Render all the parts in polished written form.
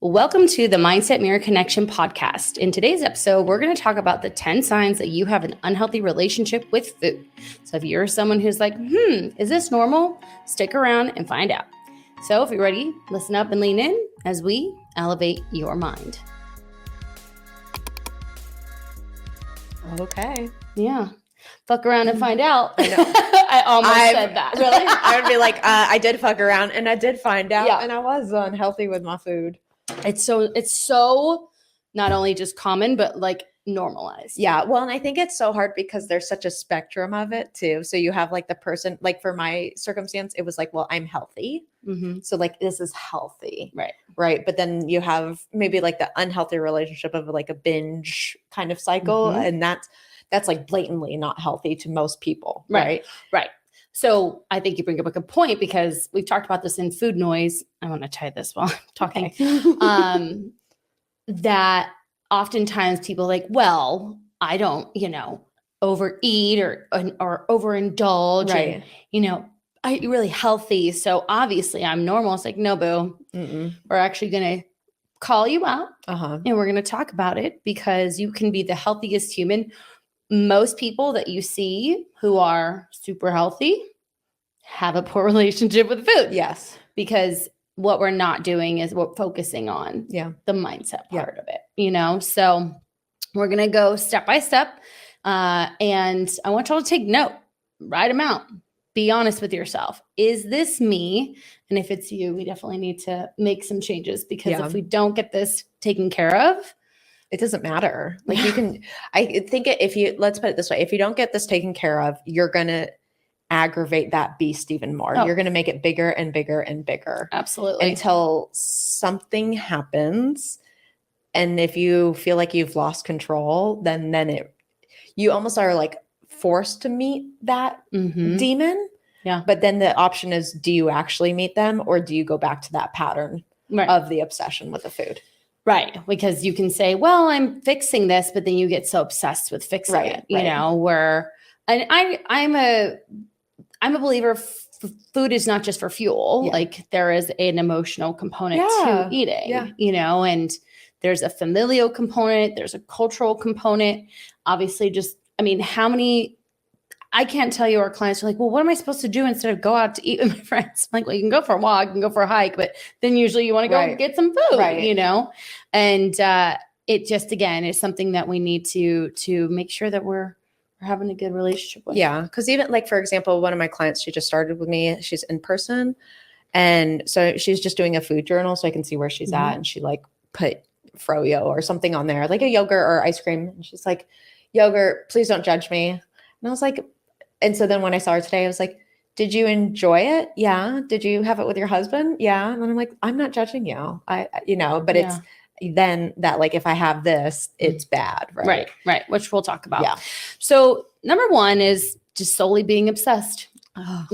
Welcome to the Mindset Mirror Connection podcast. In today's episode, we're going to talk about the 10 signs that you have an unhealthy relationship with food. So if you're someone who's like, is this normal? Stick around and find out. So if you're ready, listen up and lean in as we elevate your mind. Okay. Yeah. Fuck around and find out. I know. I almost said that. Really? I would be like, I did fuck around and I did find out, Yeah. and I was unhealthy with my food. It's so not only just common, but like normalized. Yeah. Well, and I think it's so hard because there's such a spectrum of it too. So you have like the person, like for my circumstance, it was like, well, I'm healthy. Mm-hmm. So like, this is healthy. Right. Right. But then you have maybe like the unhealthy relationship of like a binge kind of cycle. Mhm. And that's like blatantly not healthy to most people. Right. Right. So I think you bring up a good point because we've talked about this in food noise. I want to try this while I'm talking. Okay. That oftentimes people are like, well, I don't, overeat or overindulge. Right. And, I'm really healthy. So obviously I'm normal. It's like, no, boo. Mm-mm. We're actually going to call you out Uh-huh. and we're going to talk about it because you can be the healthiest human. Most people that you see who are super healthy have a poor relationship with food. Yes. Because what we're not doing is we're focusing on the mindset part of it, So we're going to go step by step. And I want y'all to take note, write them out, be honest with yourself. Is this me? And if it's you, we definitely need to make some changes because if we don't get this taken care of, it doesn't matter. Like I think let's put it this way. If you don't get this taken care of, you're going to aggravate that beast even more. You're going to make it bigger and bigger and bigger. Absolutely. Until something happens. And if you feel like you've lost control, then you almost are like forced to meet that demon. Yeah. But then the option is, do you actually meet them or do you go back to that pattern of the obsession with the food? Right. Because you can say, well, I'm fixing this, but then you get so obsessed with fixing it, and I'm a believer food is not just for fuel. Yeah. Like there is an emotional component to eating, and there's a familial component. There's a cultural component. Obviously I can't tell you our clients are like, well, what am I supposed to do instead of go out to eat with my friends? I'm like, well, you can go for a walk, you can go for a hike, but then usually you want to go get some food, And it just, again, is something that we need to make sure that we're having a good relationship with. Yeah. Because even like, for example, one of my clients, she just started with me. She's in person. And so she's just doing a food journal so I can see where she's at. And she like put froyo or something on there, like a yogurt or ice cream. And she's like, yogurt, please don't judge me. And I was like, and so then when I saw her today, I was like, did you enjoy it? Yeah. Did you have it with your husband? Yeah. And then I'm like, I'm not judging you. But it's then that like, if I have this, it's bad. Right. Right. Which we'll talk about. Yeah. So number one is just solely being obsessed. Oh.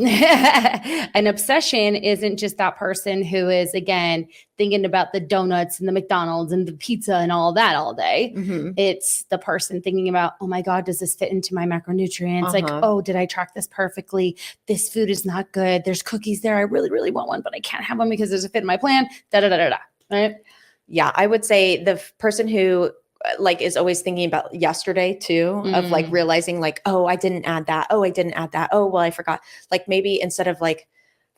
An obsession isn't just that person who is, again, thinking about the donuts and the McDonald's and the pizza and all that all day. Mm-hmm. It's the person thinking about, oh my God, does this fit into my macronutrients? Like, oh, did I track this perfectly? This food is not good. There's cookies there. I really, really want one, but I can't have one because there's a fit in my plan. Right? Yeah. I would say the person who like is always thinking about yesterday too, of like realizing like, oh, I didn't add that. Oh, I didn't add that. Oh, well, I forgot. Like maybe instead of like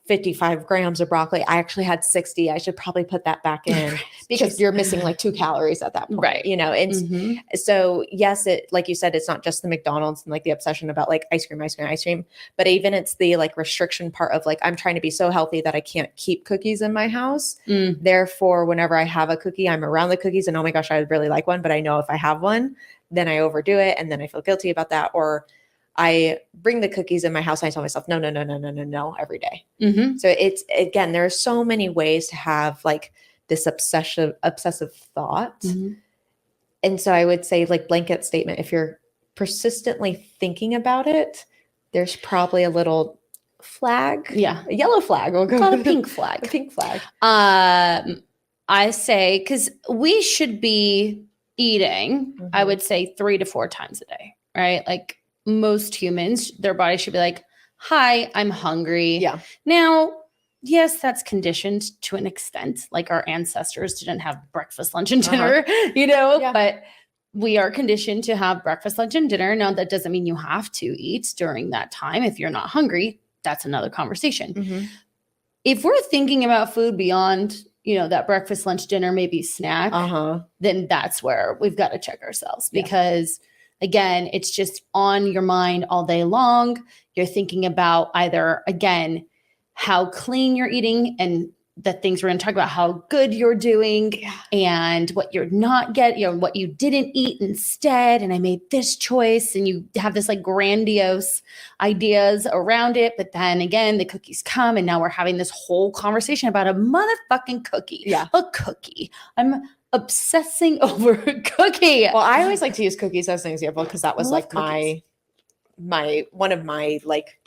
55 grams of broccoli, I actually had 60. I should probably put that back in because you're missing like 2 calories at that point, right? And so yes, it, like you said, it's not just the McDonald's and like the obsession about like ice cream, but even it's the like restriction part of like, I'm trying to be so healthy that I can't keep cookies in my house. Therefore, whenever I have a cookie, I'm around the cookies and oh my gosh, I would really like one, but I know if I have one, then I overdo it. And then I feel guilty about that. Or I bring the cookies in my house and I tell myself, no, every day. So it's, again, there are so many ways to have like this obsessive thought. And so I would say like blanket statement, if you're persistently thinking about it, there's probably a little flag. Yeah. A yellow flag. We'll go call with it a pink flag. A pink flag. I say, because we should be eating, I would say 3 to 4 times a day, right? Like most humans, their body should be like, hi, I'm hungry. Yeah. Now, yes, that's conditioned to an extent. Like our ancestors didn't have breakfast, lunch, and dinner, Yeah. but we are conditioned to have breakfast, lunch, and dinner. Now, that doesn't mean you have to eat during that time. If you're not hungry, that's another conversation. Mm-hmm. If we're thinking about food beyond, that breakfast, lunch, dinner, maybe snack, then that's where we've got to check ourselves because again, it's just on your mind all day long. You're thinking about either, again, how clean you're eating and the things we're going to talk about, how good you're doing and what you're not getting, what you didn't eat instead. And I made this choice, and you have this like grandiose ideas around it. But then again, the cookies come, and now we're having this whole conversation about a motherfucking cookie. Yeah. A cookie. I'm obsessing over a cookie. Well, I always like to use cookies as an example because that was like cookies. my one of my like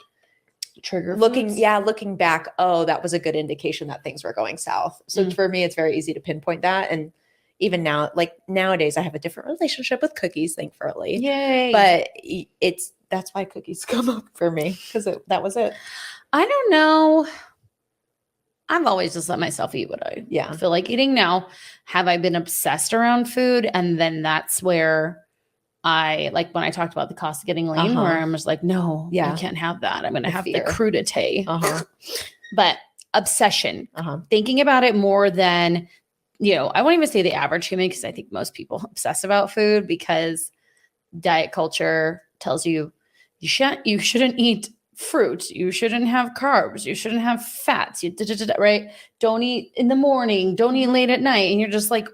Trigger looking foods. back, that was a good indication that things were going south. So for me, it's very easy to pinpoint that. And even now, like nowadays, I have a different relationship with cookies, thankfully. Yay. But that's why cookies come up for me, because that was it. I don't know. I've always just let myself eat what I feel like eating. Now, have I been obsessed around food? And then that's where I, like when I talked about the cost of getting lean, where I'm just like, no, I can't have that. I'm going to have the crudité. But obsession, thinking about it more than, I won't even say the average human, because I think most people obsess about food because diet culture tells you you shouldn't eat fruit, you shouldn't have carbs, you shouldn't have fats, right? Don't eat in the morning, don't eat late at night. And you're just like,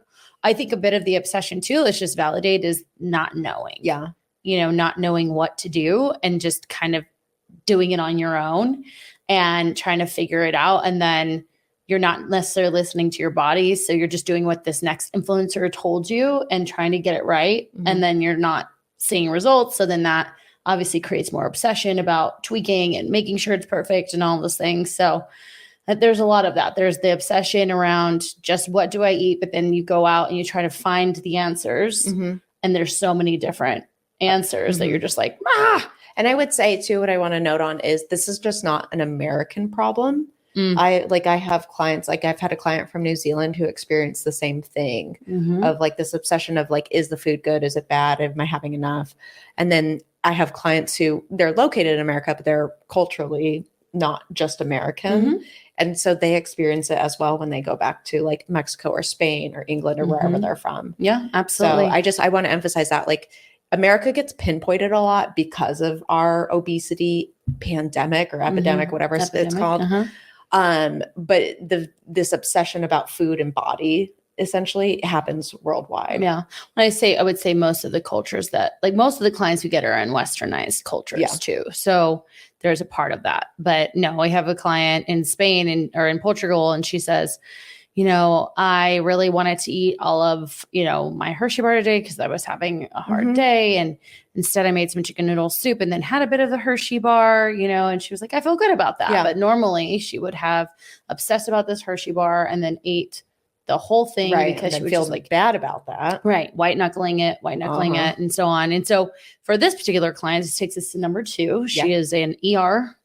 I think a bit of the obsession too, let's just validate, is not knowing. Yeah. Not knowing what to do and just kind of doing it on your own and trying to figure it out. And then you're not necessarily listening to your body. So you're just doing what this next influencer told you and trying to get it right. And then you're not seeing results. So then that obviously creates more obsession about tweaking and making sure it's perfect and all those things. So there's a lot of that. There's the obsession around just what do I eat? But then you go out and you try to find the answers. And there's so many different answers that you're just like, ah. And I would say too, what I want to note on is this is just not an American problem. I have clients, like I've had a client from New Zealand who experienced the same thing of like this obsession of like, is the food good? Is it bad? Am I having enough? And then I have clients who they're located in America, but they're culturally not just American. And so they experience it as well when they go back to like Mexico or Spain or England or wherever they're from. Yeah, absolutely. So I want to emphasize that like America gets pinpointed a lot because of our obesity pandemic or epidemic, whatever it's called. But this obsession about food and body essentially happens worldwide. Yeah. I would say most of the cultures most of the clients we get are in westernized cultures too. So there's a part of that. But no, I have a client in Spain or in Portugal, and she says, I really wanted to eat all of, my Hershey bar today because I was having a hard day. And instead I made some chicken noodle soup and then had a bit of the Hershey bar, and she was like, I feel good about that. But normally she would have obsessed about this Hershey bar and then ate the whole thing because she would feel like bad about that. Right. White knuckling it and so on. And so for this particular client, this takes us to number 2. She is an ER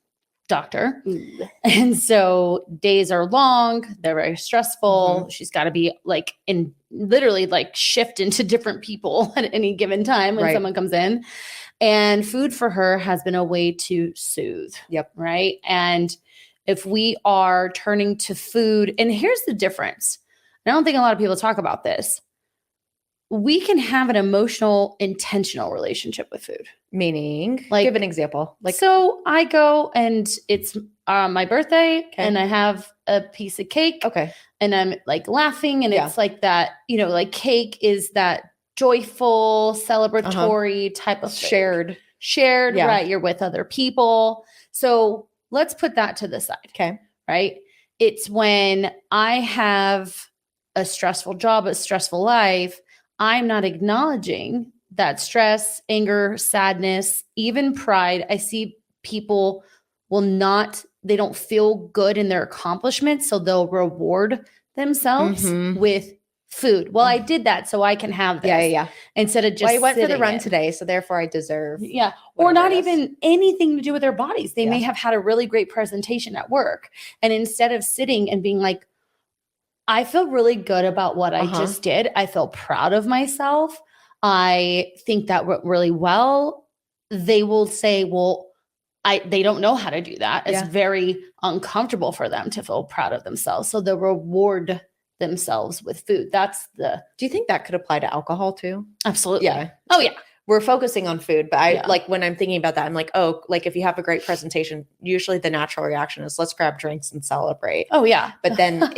doctor. And so days are long. They're very stressful. She's got to be like literally like shift into different people at any given time when someone comes in. And food for her has been a way to soothe. Right. And if we are turning to food, and here's the difference. I don't think a lot of people talk about this. We can have an emotional, intentional relationship with food. Meaning, like, give an example. Like, so I go and it's my birthday and I have a piece of cake. And I'm like laughing and it's like that, like cake is that joyful, celebratory type of shared, right? You're with other people. So let's put that to the side. Right. It's when I have a stressful job, a stressful life, I'm not acknowledging that stress, anger, sadness, even pride. I see people they don't feel good in their accomplishments. So they'll reward themselves with food. Well, I did that so I can have this. Yeah. Instead of just Well, I went for the sitting run it. today, so therefore I deserve. Yeah. Or whatever not it is. even anything to do with their bodies. They Yeah. may have had a really great presentation at work. And instead of sitting and being like, I feel really good about what I just did. I feel proud of myself. I think that went really well. They will say, well, they don't know how to do that. It's Yeah. very uncomfortable for them to feel proud of themselves. So they'll reward themselves with food. That's the. Do you think that could apply to alcohol too? Absolutely. Yeah. Oh, yeah. We're focusing on food, but I Yeah. like when I'm thinking about that, I'm like, oh, like if you have a great presentation, usually the natural reaction is let's grab drinks and celebrate. Oh, yeah. But then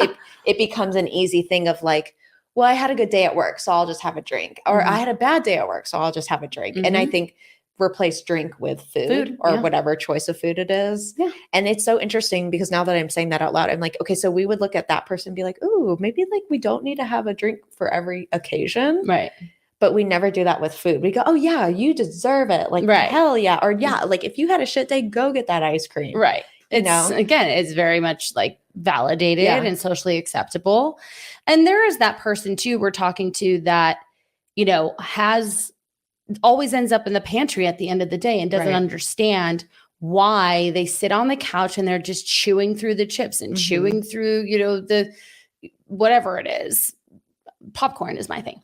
it becomes an easy thing of like, well, I had a good day at work, so I'll just have a drink. Or I had a bad day at work, so I'll just have a drink. And I think replace drink with food or whatever choice of food it is. Yeah. And it's so interesting because now that I'm saying that out loud, I'm like, okay, so we would look at that person and be like, ooh, maybe like we don't need to have a drink for every occasion. Right. But we never do that with food. We go, oh yeah, you deserve it. Like, Right. hell yeah. Or yeah, like if you had a shit day, go get that ice cream. Right. know? Again, it's very much like validated Yeah. and socially acceptable. And there is that person too we're talking to that, has always ends up in the pantry at the end of the day and doesn't Right. understand why they sit on the couch and they're just chewing through the chips and chewing through, the whatever it is. Popcorn is my thing.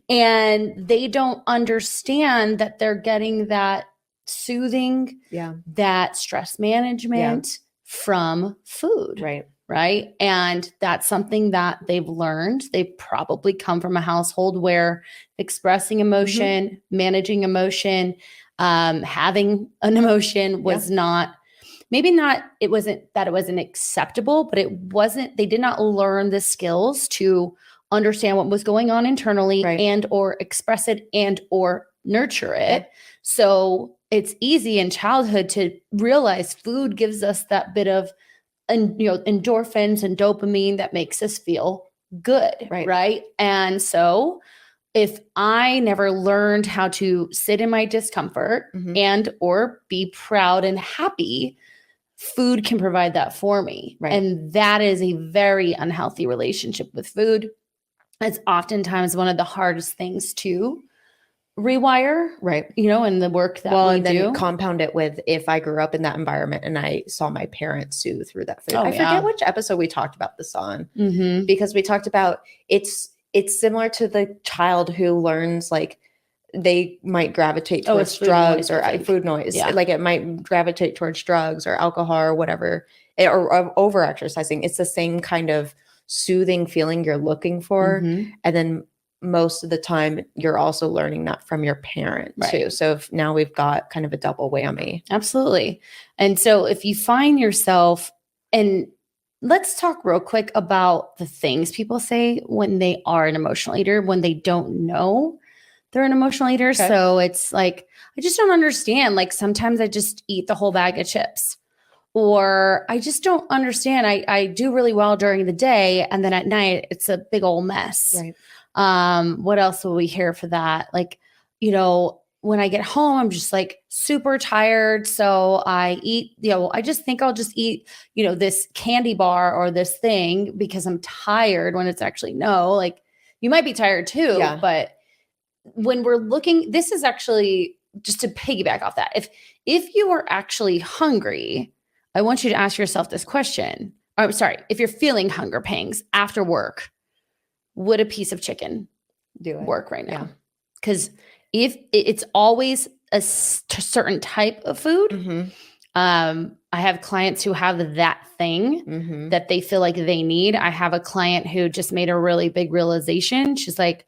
And they don't understand that they're getting that soothing, Yeah. that stress management from food. Right. Right. And that's something that they've learned. They probably come from a household where expressing emotion, managing emotion, having an emotion was not, maybe not, it wasn't that it wasn't acceptable, but they did not learn the skills to understand what was going on internally and or express it and or nurture it. Yeah. So it's easy in childhood to realize food gives us that bit of endorphins and dopamine that makes us feel good. Right. And so if I never learned how to sit in my discomfort and or be proud and happy, food can provide that for me. Right. And that is a very unhealthy relationship with food. It's oftentimes one of the hardest things to rewire, Right. in the work that Well, we and then do. compound it with if I grew up in that environment and I saw my parents soothe through that food. Oh, I yeah. forget which episode we talked about this on Mm-hmm. because we talked about it's similar to the child who learns like they might gravitate Oh, towards it's food drugs noise, or I think. food noise. Yeah. Like it might gravitate towards drugs or alcohol or whatever, or over exercising. It's the same kind of soothing feeling you're looking for. Mhm. And then most of the time you're also learning that from your parent too. So now we've got kind of a double whammy. Absolutely. And so if you find yourself, and let's talk real quick about the things people say when they are an emotional eater, when they don't know they're an emotional eater. Okay. So it's like, I just don't understand. Like sometimes I just eat the whole bag of chips, or I just don't understand. I do really well during the day, and then at night it's a big old mess. Right. What else will we hear for that? Like, when I get home, I'm just like super tired. So I eat, I just think I'll just eat, this candy bar or this thing because I'm tired, when it's actually no, like you might be tired too. Yeah. But when we're looking, this is actually just to piggyback off that. If you are actually hungry, I want you to ask yourself this question. I'm sorry. If you're feeling hunger pangs after work, would a piece of chicken work right now? Because if it's always a certain type of food, I have clients who have that thing that they feel like they need. I have a client who just made a really big realization. She's like,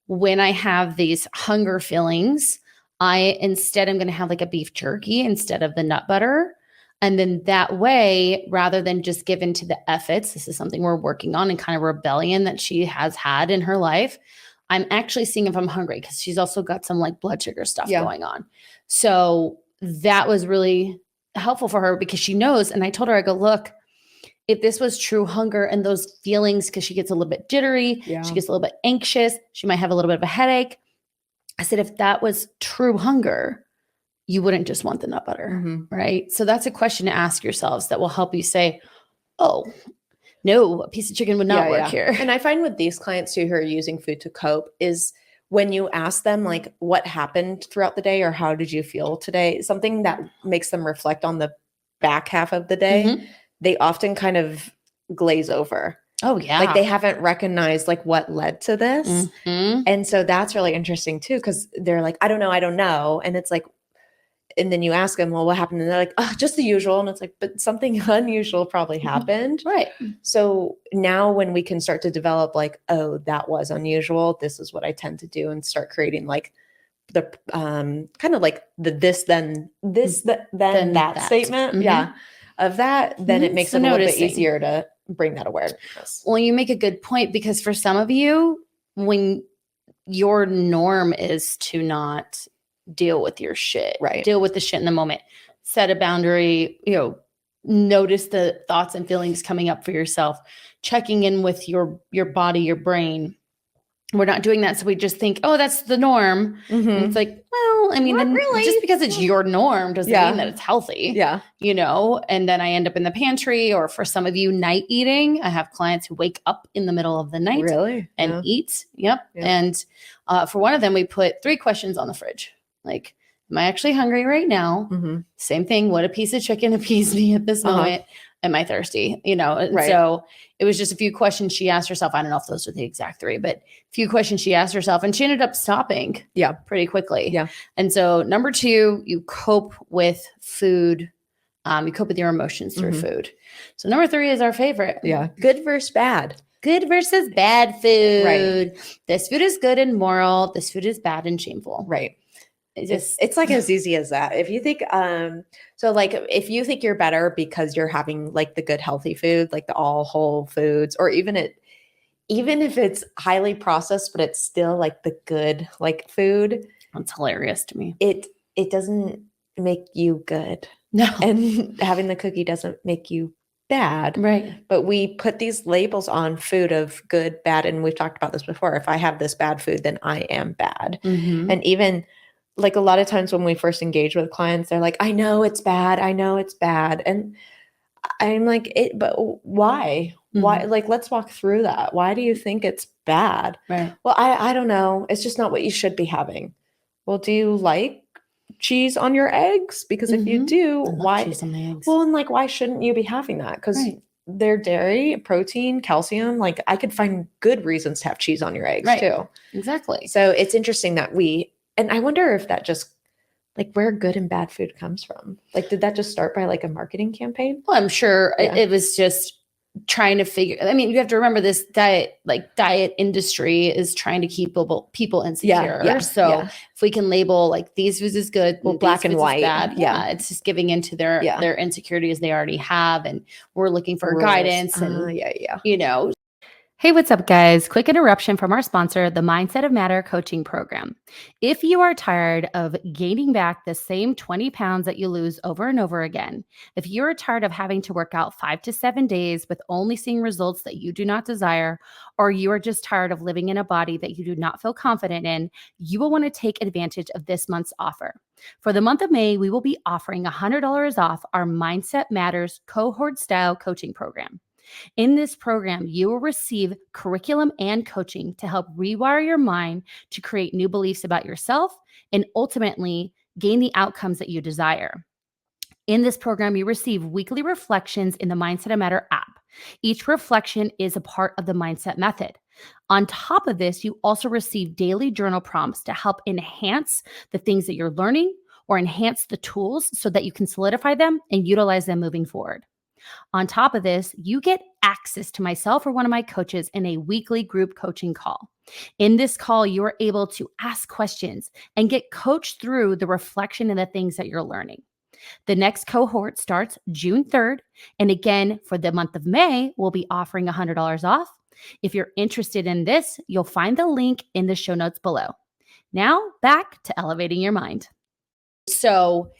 when I have these hunger feelings, I'm going to have like a beef jerky instead of the nut butter. And then that way, rather than just give in to the efforts, this is something we're working on and kind of rebellion that she has had in her life. I'm actually seeing if I'm hungry, because she's also got some like blood sugar stuff going on. So that was really helpful for her, because she knows. And I told her, I go, look, if this was true hunger and those feelings, because she gets a little bit jittery, she gets a little bit anxious, she might have a little bit of a headache. I said, if that was true hunger, you wouldn't just want the nut butter, right? So that's a question to ask yourselves that will help you say, oh, no, a piece of chicken would not work here. And I find with these clients too, who are using food to cope, is when you ask them like what happened throughout the day or how did you feel today, something that makes them reflect on the back half of the day, they often kind of glaze over. Oh yeah. Like they haven't recognized like what led to this. And so that's really interesting too, because they're like, I don't know. And it's like, and then you ask them, well, what happened? And they're like, oh, just the usual. And it's like, but something unusual probably happened. Right. So now when we can start to develop like, oh, that was unusual. This is what I tend to do, and start creating like the kind of like the this, then that statement. Yeah. Of that, then it makes it a little bit easier to bring that awareness. Well, you make a good point, because for some of you, when your norm is to not deal with your shit, right? Deal with the shit in the moment, set a boundary, notice the thoughts and feelings coming up for yourself, checking in with your body, your brain. We're not doing that. So we just think, oh, that's the norm. And it's like, well, I mean, really? Just because it's your norm doesn't mean that it's healthy. Yeah. And then I end up in the pantry, or for some of you, night eating. I have clients who wake up in the middle of the night and eat. Yep. Yeah. And for one of them, we put 3 questions on the fridge. Like, am I actually hungry right now? Same thing. Would a piece of chicken appease me at this moment? Am I thirsty? Right. So it was just a few questions she asked herself. I don't know if those are the exact 3, but a few questions she asked herself, and she ended up stopping pretty quickly. Yeah. And so number 2, you cope with food. You cope with your emotions through food. So number 3 is our favorite. Yeah. Good versus bad. Good versus bad food. Right. This food is good and moral. This food is bad and shameful. Right. It's like as easy as that. If you think, so like if you think you're better because you're having like the good healthy food, like the all whole foods, or even if it's highly processed, but it's still like the good like food. That's hilarious to me. It doesn't make you good. No. And having the cookie doesn't make you bad. Right. But we put these labels on food of good, bad. And we've talked about this before. If I have this bad food, then I am bad. And even like a lot of times when we first engage with clients, they're like, I know it's bad. And I'm like, but why? Why? Like, let's walk through that. Why do you think it's bad? Right. Well, I don't know. It's just not what you should be having. Well, do you like cheese on your eggs? Because if you do, why? Cheese on the eggs. Well, and like, why shouldn't you be having that? Because they're dairy, protein, calcium. Like, I could find good reasons to have cheese on your eggs too. Exactly. So it's interesting that and I wonder if that just like where good and bad food comes from. Like, did that just start by like a marketing campaign? Well, I'm sure it was just trying to figure. I mean, you have to remember this diet industry is trying to keep people insecure. So if we can label like these foods is good, black and white, bad, it's just giving into their insecurities they already have, and we're looking for guidance and Hey, what's up, guys? Quick interruption from our sponsor, the Mindset of Matter coaching program. If you are tired of gaining back the same 20 pounds that you lose over and over again, if you're tired of having to work out 5 to 7 days with only seeing results that you do not desire, or you are just tired of living in a body that you do not feel confident in, you will want to take advantage of this month's offer. For the month of May, we will be offering $100 off our Mindset Matters cohort-style coaching program. In this program, you will receive curriculum and coaching to help rewire your mind to create new beliefs about yourself and ultimately gain the outcomes that you desire. In this program, you receive weekly reflections in the Mindset of Matter app. Each reflection is a part of the mindset method. On top of this, you also receive daily journal prompts to help enhance the things that you're learning or enhance the tools so that you can solidify them and utilize them moving forward. On top of this, you get access to myself or one of my coaches in a weekly group coaching call. In this call, you are able to ask questions and get coached through the reflection and the things that you're learning. The next cohort starts June 3rd. And again, for the month of May, we'll be offering $100 off. If you're interested in this, you'll find the link in the show notes below. Now, back to elevating your mind. So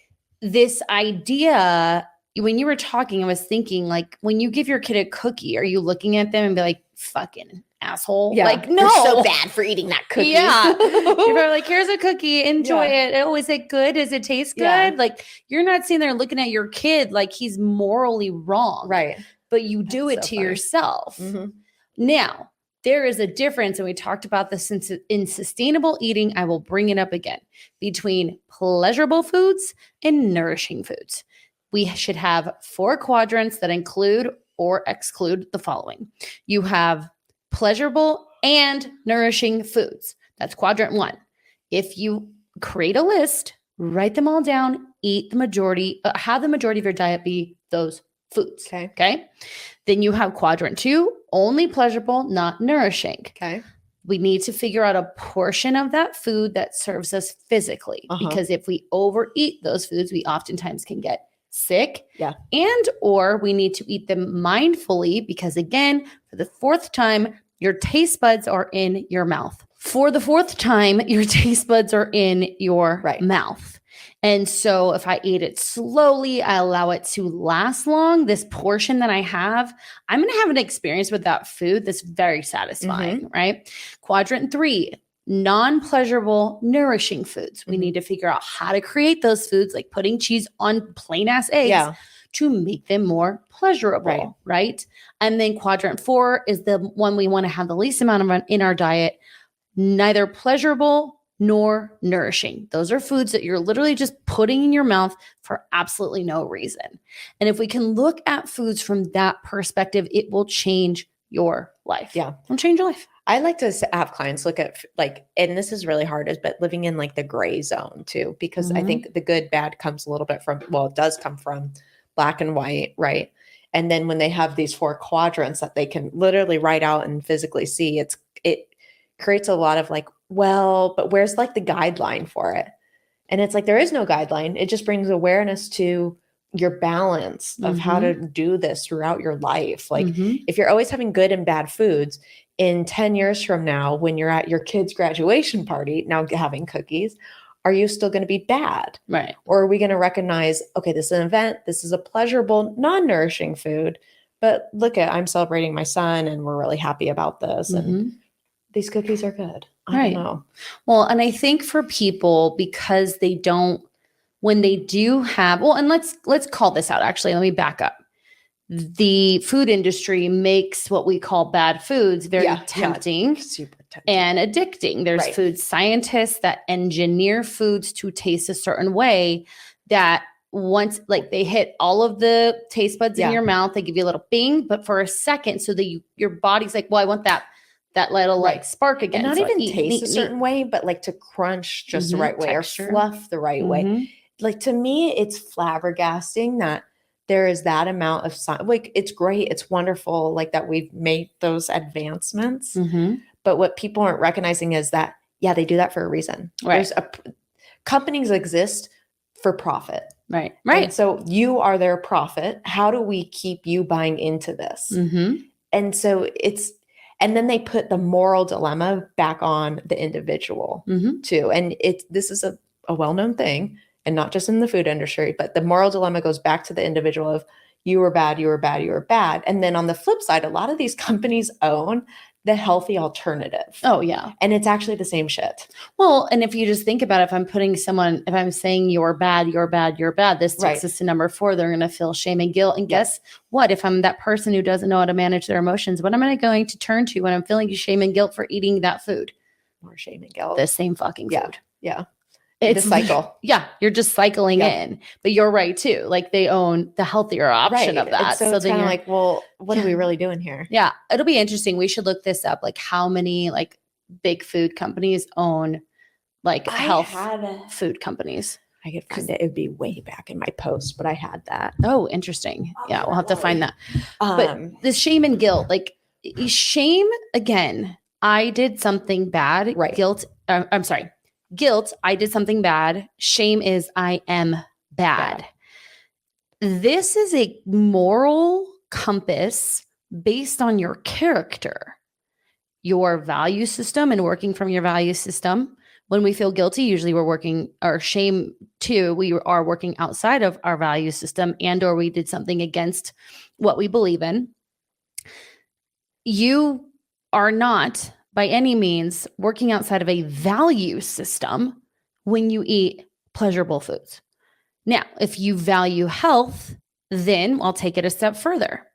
this idea, when you were talking, I was thinking, like, when you give your kid a cookie, are you looking at them and be like, fucking asshole? Yeah. Like, no. You're so bad for eating that cookie. Yeah. You're like, here's a cookie. Enjoy it. Oh, is it good? Does it taste good? Yeah. Like, you're not sitting there looking at your kid like he's morally wrong. Right. but you do it That's so to funny. yourself. Mhm. Now, there is a difference, and we talked about this in sustainable eating. I will bring it up again, between pleasurable foods and nourishing foods. We should have 4 quadrants that include or exclude the following. You have pleasurable and nourishing foods. That's quadrant 1. If you create a list, write them all down, eat the majority, have the majority of your diet be those foods. Okay. Then you have quadrant 2, only pleasurable, not nourishing. Okay. We need to figure out a portion of that food that serves us physically, because if we overeat those foods, we oftentimes can get sick. Yeah. And or we need to eat them mindfully, because again, for the 4th time, your taste buds are in your mouth. For the 4th time, your taste buds are in your mouth. And so if I eat it slowly, I allow it to last long, this portion that I have, I'm going to have an experience with that food that's very satisfying, right? Quadrant 3, non-pleasurable, nourishing foods. We need to figure out how to create those foods, like putting cheese on plain ass eggs to make them more pleasurable, right? And then quadrant 4 is the one we want to have the least amount of in our diet, neither pleasurable nor nourishing. Those are foods that you're literally just putting in your mouth for absolutely no reason. And if we can look at foods from that perspective, it will change your life. Yeah. It'll change your life. I like to have clients look at like, and this is really hard, but living in like the gray zone too, because I think the good, bad comes a little bit from, well, it does come from black and white, right? And then when they have these 4 quadrants that they can literally write out and physically see, it creates a lot of like, well, but where's like the guideline for it? And it's like, there is no guideline. It just brings awareness to your balance of how to do this throughout your life. Like if you're always having good and bad foods, in 10 years from now, when you're at your kid's graduation party, now having cookies, are you still going to be bad? Right. Or are we going to recognize, okay, this is an event, this is a pleasurable, non-nourishing food, but look at, I'm celebrating my son and we're really happy about this. And these cookies are good. I don't know. Well, and I think for people, because they don't, when they do have, well, and let's call this out. Actually, let me back up. The food industry makes what we call bad foods very tempting, super tempting and addicting. There's food scientists that engineer foods to taste a certain way that once, like, they hit all of the taste buds in your mouth, they give you a little bing, but for a second, so that your body's like, well, I want that little like spark again. And not so even taste a certain way, but like to crunch just the right way, texture, or fluff the right way. Like, to me, it's flabbergasting that there is that amount of like, it's great. It's wonderful. Like that we've made those advancements, but what people aren't recognizing is that, they do that for a reason. Right. Companies exist for profit. Right. And so you are their profit. How do we keep you buying into this? And so and then they put the moral dilemma back on the individual too. And this is a well-known thing, and not just in the food industry, but the moral dilemma goes back to the individual of you were bad, you were bad, you were bad. And then on the flip side, a lot of these companies own the healthy alternative. Oh yeah. And it's actually the same shit. Well, and if you just think about it, if I'm saying you're bad, this takes us to number 4, they're going to feel shame and guilt. And guess what? If I'm that person who doesn't know how to manage their emotions, what am I going to turn to when I'm feeling shame and guilt for eating that food? More shame and guilt. The same fucking food. Yeah. It's the cycle. You're just cycling in. But you're right too. Like, they own the healthier option of that. And so it's kind of like, well, what are we really doing here? Yeah. It'll be interesting. We should look this up. Like, how many like big food companies own like health food companies? I could find it. It would be way back in my post, but I had that. Oh, interesting. Yeah. We'll have to find that. But the shame and guilt, like shame, again, I did something bad. Right. Guilt, I did something bad. Shame is I am bad. This is a moral compass based on your character, your value system, and working from your value system. When we feel guilty, usually we're working, or shame too, we are working outside of our value system, and or we did something against what we believe in. You are not by any means working outside of a value system when you eat pleasurable foods. Now, if you value health, then I'll take it a step further.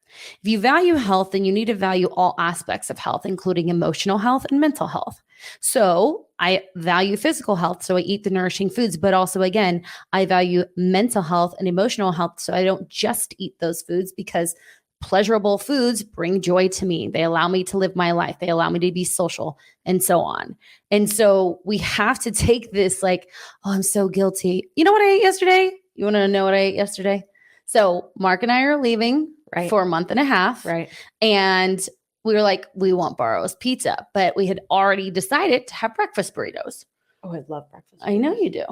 If you value health, then you need to value all aspects of health, including emotional health and mental health. So I value physical health, so I eat the nourishing foods, but also, again, I value mental health and emotional health. So I don't just eat those foods because pleasurable foods bring joy to me. They allow me to live my life. They allow me to be social and so on. And so we have to take this like, oh, I'm so guilty. You know what I ate yesterday? You want to know what I ate yesterday? So Mark and I are leaving for a month and a half. Right. And we were like, we want Barro's pizza, but we had already decided to have breakfast burritos. Oh, I love breakfast burritos. I know you do.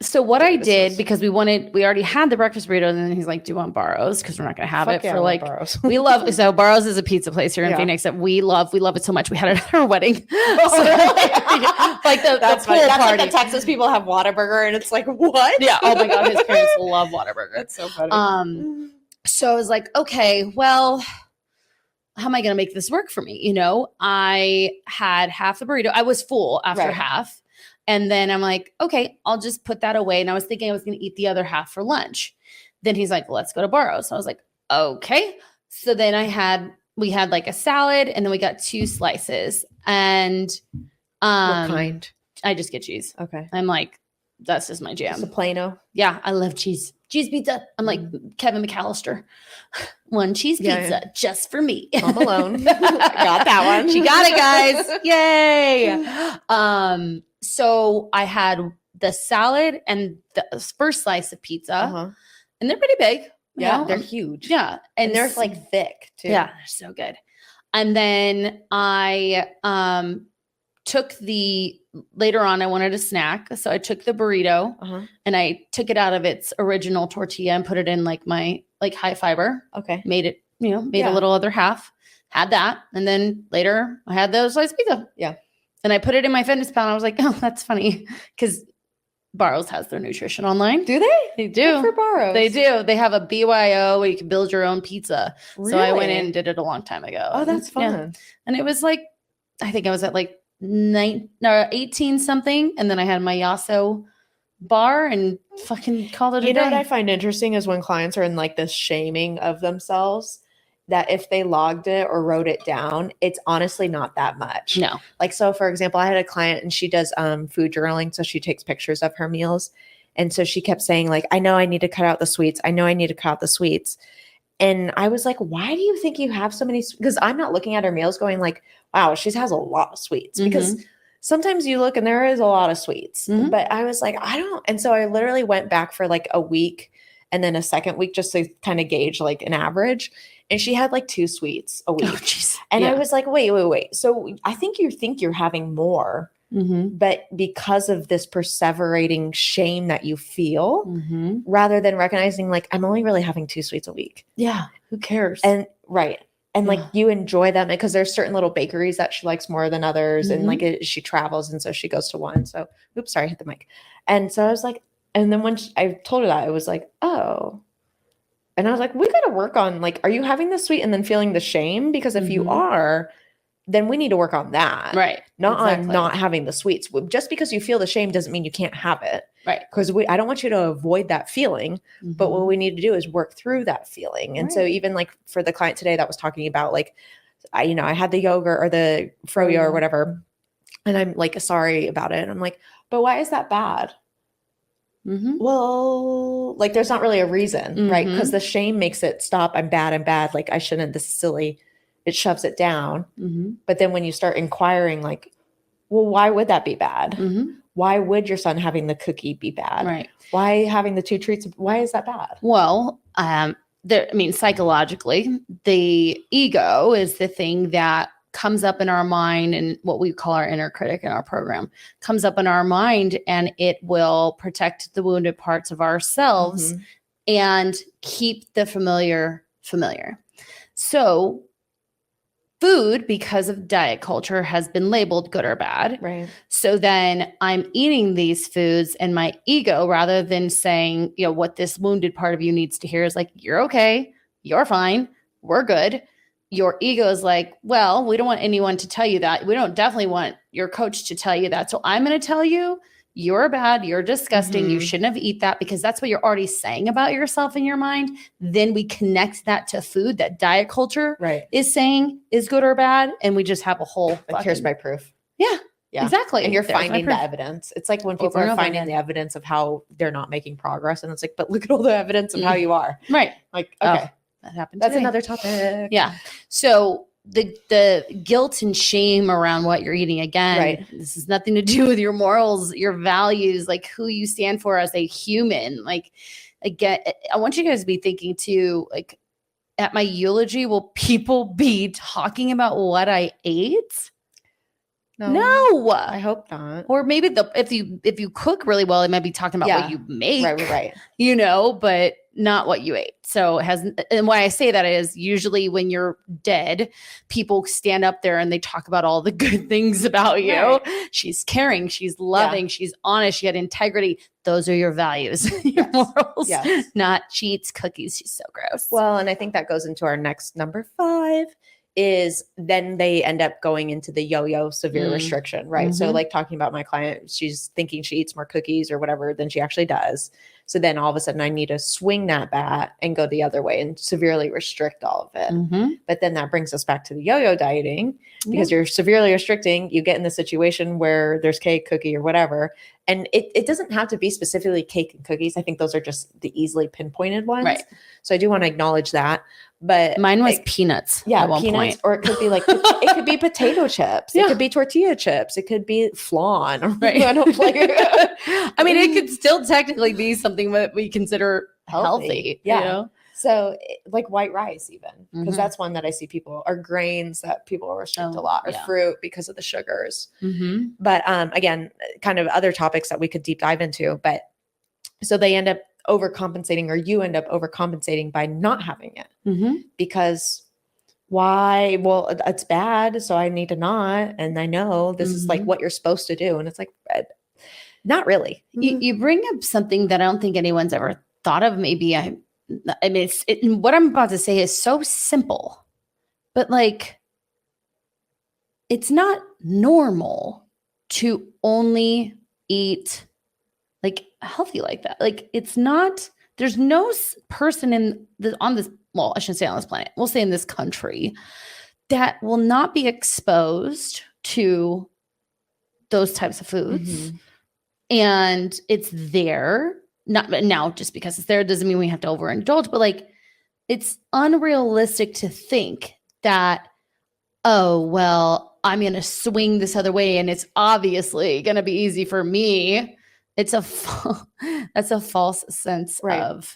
So what I did, because we already had the breakfast burrito, and then he's like, do you want Barro's? Because we're not going to have it for like, Barro's. we love, so Barro's is a pizza place here in Phoenix that we love it so much. We had it at our wedding. So, like the pool That's party. like the Texas people have Whataburger, and it's like, what? Yeah. Oh my God. His parents love Whataburger. That's so funny. So I was like, okay, well, how am I going to make this work for me? You know, I had half the burrito. I was full after half. And then I'm like, okay, I'll just put that away. And I was thinking I was going to eat the other half for lunch. Then he's like, let's go to Barro's. So I was like, okay. So then we had like a salad, and then we got 2 slices. And What kind? I just get cheese. Okay. I'm like, that's just my jam. Just a Plano. Yeah, I love cheese. Cheese pizza. I'm like Kevin McAllister. 1 cheese pizza just for me. Home Alone. Got that one. She got it, guys. Yay. So I had the salad and the first slice of pizza, and they're pretty big. Yeah, you know? they're huge. Yeah, and they're like thick too. Yeah, they're so good. And then I took later on, I wanted a snack. So I took the burrito and I took it out of its original tortilla and put it in like my high fiber. Okay. Made it, a little other half, had that. And then later I had the sliced pizza. Yeah. And I put it in my fitness pal, and I was like, oh, that's funny. Because Barro's has their nutrition online. Do they? They do. Good for Barro's. They do. They have a BYO where you can build your own pizza. Really? So I went in and did it a long time ago. Oh, that's fun. Yeah. And it was like, I think I was at like 18 something. And then I had my Yasso bar and fucking called it a day. You know what I find interesting is when clients are in like this shaming of themselves, that if they logged it or wrote it down, it's honestly not that much. No. Like, so for example, I had a client and she does food journaling. So she takes pictures of her meals. And so she kept saying like, I know I need to cut out the sweets. I know I need to cut out the sweets. And I was like, why do you think you have so many? Because I'm not looking at her meals going like, wow, she has a lot of sweets. Because sometimes you look and there is a lot of sweets. But I was like, I don't. And so I literally went back for like a week and then a second week just to kind of gauge like an average. And she had like 2 sweets a week. Oh, geez. And I was like, wait. So I think you're having more, but because of this perseverating shame that you feel, rather than recognizing like, I'm only really having 2 sweets a week. Yeah. Who cares? And right. And like you enjoy them because there's certain little bakeries that she likes more than others. And like she travels. And so she goes to one. So, oops, sorry, I hit the mic. And so I was like, and then when I told her that, it was like, oh. And I was like, we got to work on like, are you having the sweet and then feeling the shame? Because if you are, then we need to work on that. Right. Not on not having the sweets. Just because you feel the shame doesn't mean you can't have it. Right. Because I don't want you to avoid that feeling, but what we need to do is work through that feeling. And so even like for the client today that was talking about like, I had the yogurt or the froyo or whatever, and I'm like, sorry about it. And I'm like, but why is that bad? Well, like there's not really a reason, right? Because the shame makes it stop. I'm bad. Like I shouldn't, this is silly. It shoves it down. But then when you start inquiring like, well, why would that be bad? Why would your son having the cookie be bad? Right. Why having the 2 treats? Why is that bad? Well, psychologically, the ego is the thing that comes up in our mind, and what we call our inner critic in our program comes up in our mind, and it will protect the wounded parts of ourselves and keep the familiar. So food, because of diet culture, has been labeled good or bad. Right. So then I'm eating these foods, and my ego, rather than saying, what this wounded part of you needs to hear is like, you're okay, you're fine, we're good. Your ego is like, well, we don't want anyone to tell you that. We don't definitely want your coach to tell you that. So I'm going to tell you you're bad, you're disgusting, you Mhm. shouldn't have eaten that, because that's what you're already saying about yourself in your mind. Then we connect that to food that diet culture Right. is saying is good or bad. And we just have a whole Like, here's my proof. Yeah. Yeah. Exactly. And you're There's my finding the proof. evidence. It's like when people Over and are over finding again. the evidence of how they're not making progress. And it's like, but look at all the evidence of how you are. Right. Like, Oh, okay. that happened That's today. another topic. Yeah. So the guilt and shame around what you're eating, again, Right. this has nothing to do with your morals, your values, like who you stand for as a human. Like, again, I want you guys to be thinking too, like, at my eulogy, will people be talking about what I ate? No. I hope not. Or maybe if you cook really well, they might be talking about what you make. Right. You know, but not what you ate. So and why I say that is usually when you're dead, people stand up there and they talk about all the good things about you. Right. She's caring, she's loving, she's honest, she had integrity. Those are your values, your morals, not cheats, cookies. She's so gross. Well, and I think that goes into our next number 5 is then they end up going into the yo-yo severe restriction, right? So like talking about my client, she's thinking she eats more cookies or whatever than she actually does. So then all of a sudden I need to swing that bat and go the other way and severely restrict all of it. But then that brings us back to the yo-yo dieting, because you're severely restricting, you get in the situation where there's cake, cookie, or whatever. And it doesn't have to be specifically cake and cookies. I think those are just the easily pinpointed ones. Right. So I do want to acknowledge that. But mine was peanuts. Yeah, at one peanuts, point. Or it could be like it could be potato chips. It could be tortilla chips. It could be flan. Right. I don't like I mean, it could still technically be something that we consider healthy. Yeah. You know? So like white rice, even, because that's one that I see people, or grains that people restrict a lot, or fruit because of the sugars. But again, kind of other topics that we could deep dive into. But so they end up overcompensating, or you end up overcompensating by not having it, because why? Well, it's bad, so I need to not, and I know this is like what you're supposed to do, and it's like, not really. You bring up something that I don't think anyone's ever thought of. Maybe I mean, what I'm about to say is so simple, but like, it's not normal to only eat like healthy like that. Like, it's not, there's no person on this, well, I shouldn't say on this planet, we'll say in this country, that will not be exposed to those types of foods. And it's there. Not now, just because it's there doesn't mean we have to overindulge, but like, it's unrealistic to think that, oh, well, I'm going to swing this other way and it's obviously going to be easy for me. It's that's a false sense of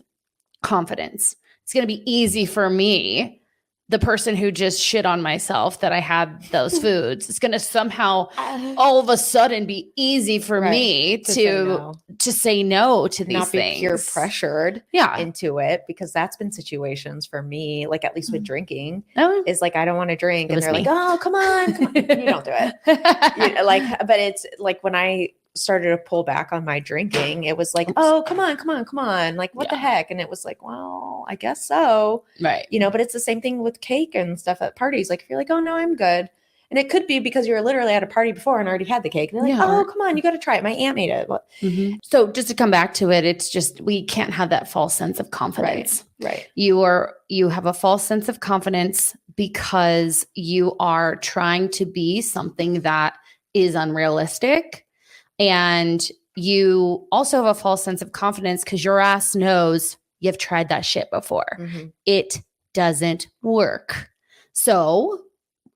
confidence. It's going to be easy for me, the person who just shit on myself that I had those foods. It's going to somehow all of a sudden be easy for me to say no to these not things. Be peer pressured into it, because that's been situations for me, like at least with drinking, is like, I don't want to drink. And they're like, oh, come on. You don't do it. But it's like when I started to pull back on my drinking, it was like, oh, come on. Like, what the heck? And it was like, well, I guess so. Right. You know, but it's the same thing with cake and stuff at parties. Like, if you're like, oh no, I'm good. And it could be because you were literally at a party before and already had the cake. And they're like, oh, come on, you got to try it. My aunt made it. So just to come back to it, it's just, we can't have that false sense of confidence. Right. You have a false sense of confidence because you are trying to be something that is unrealistic. And you also have a false sense of confidence because your ass knows you've tried that shit before. It doesn't work. So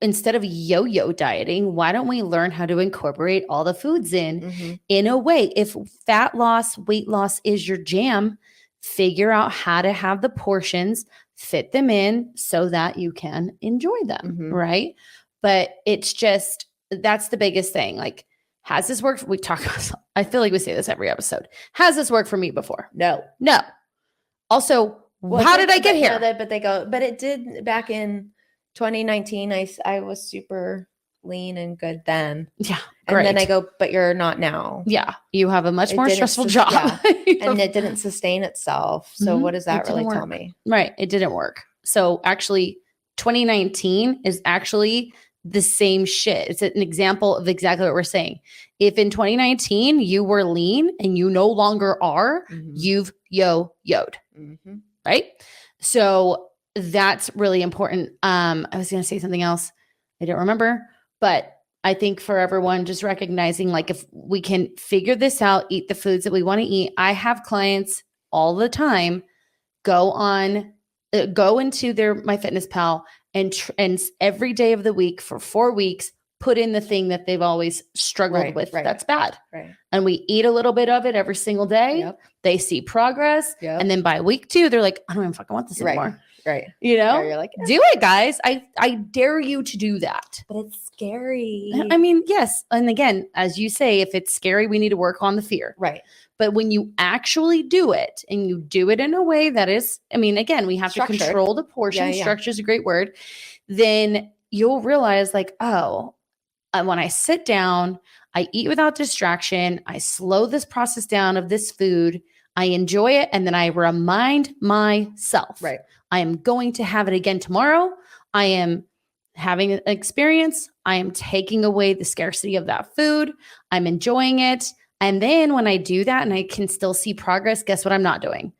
instead of yo-yo dieting, why don't we learn how to incorporate all the foods in a way? If fat loss, weight loss is your jam, figure out how to have the portions, fit them in so that you can enjoy them, right? But it's just, that's the biggest thing. Like, has this worked? We talk about, I feel like we say this every episode. Has this worked for me before? No. Also, how did I get here? But it did back in 2019. I was super lean and good then. Yeah. Great. And then I go, but you're not now. Yeah. You have a much more stressful job. And it didn't sustain itself. So what does that really tell me? Right. It didn't work. So actually 2019 is actually the same shit. It's an example of exactly what we're saying. If in 2019 you were lean and you no longer are, you've yo-yoed, right? So that's really important. I was going to say something else. I don't remember, but I think for everyone, just recognizing like if we can figure this out, eat the foods that we want to eat. I have clients all the time go into my Fitness Pal and every day of the week for 4 weeks, put in the thing that they've always struggled with. That's bad. Right. And we eat a little bit of it every single day. Yep. They see progress. Yep. And then by week 2, they're like, I don't even fucking want this anymore. Right. You know, you're like, do it, guys. I dare you to do that. But it's scary. I mean, yes. And again, as you say, if it's scary, we need to work on the fear. Right. But when you actually do it and you do it in a way that is, I mean, again, we have Structured. to control the portion. Yeah. Structure is a great word. Then you'll realize like, oh, when I sit down, I eat without distraction. I slow this process down of this food. I enjoy it. And then I remind myself, Right. I am going to have it again tomorrow. I am having an experience. I am taking away the scarcity of that food. I'm enjoying it. And then when I do that and I can still see progress, guess what I'm not doing?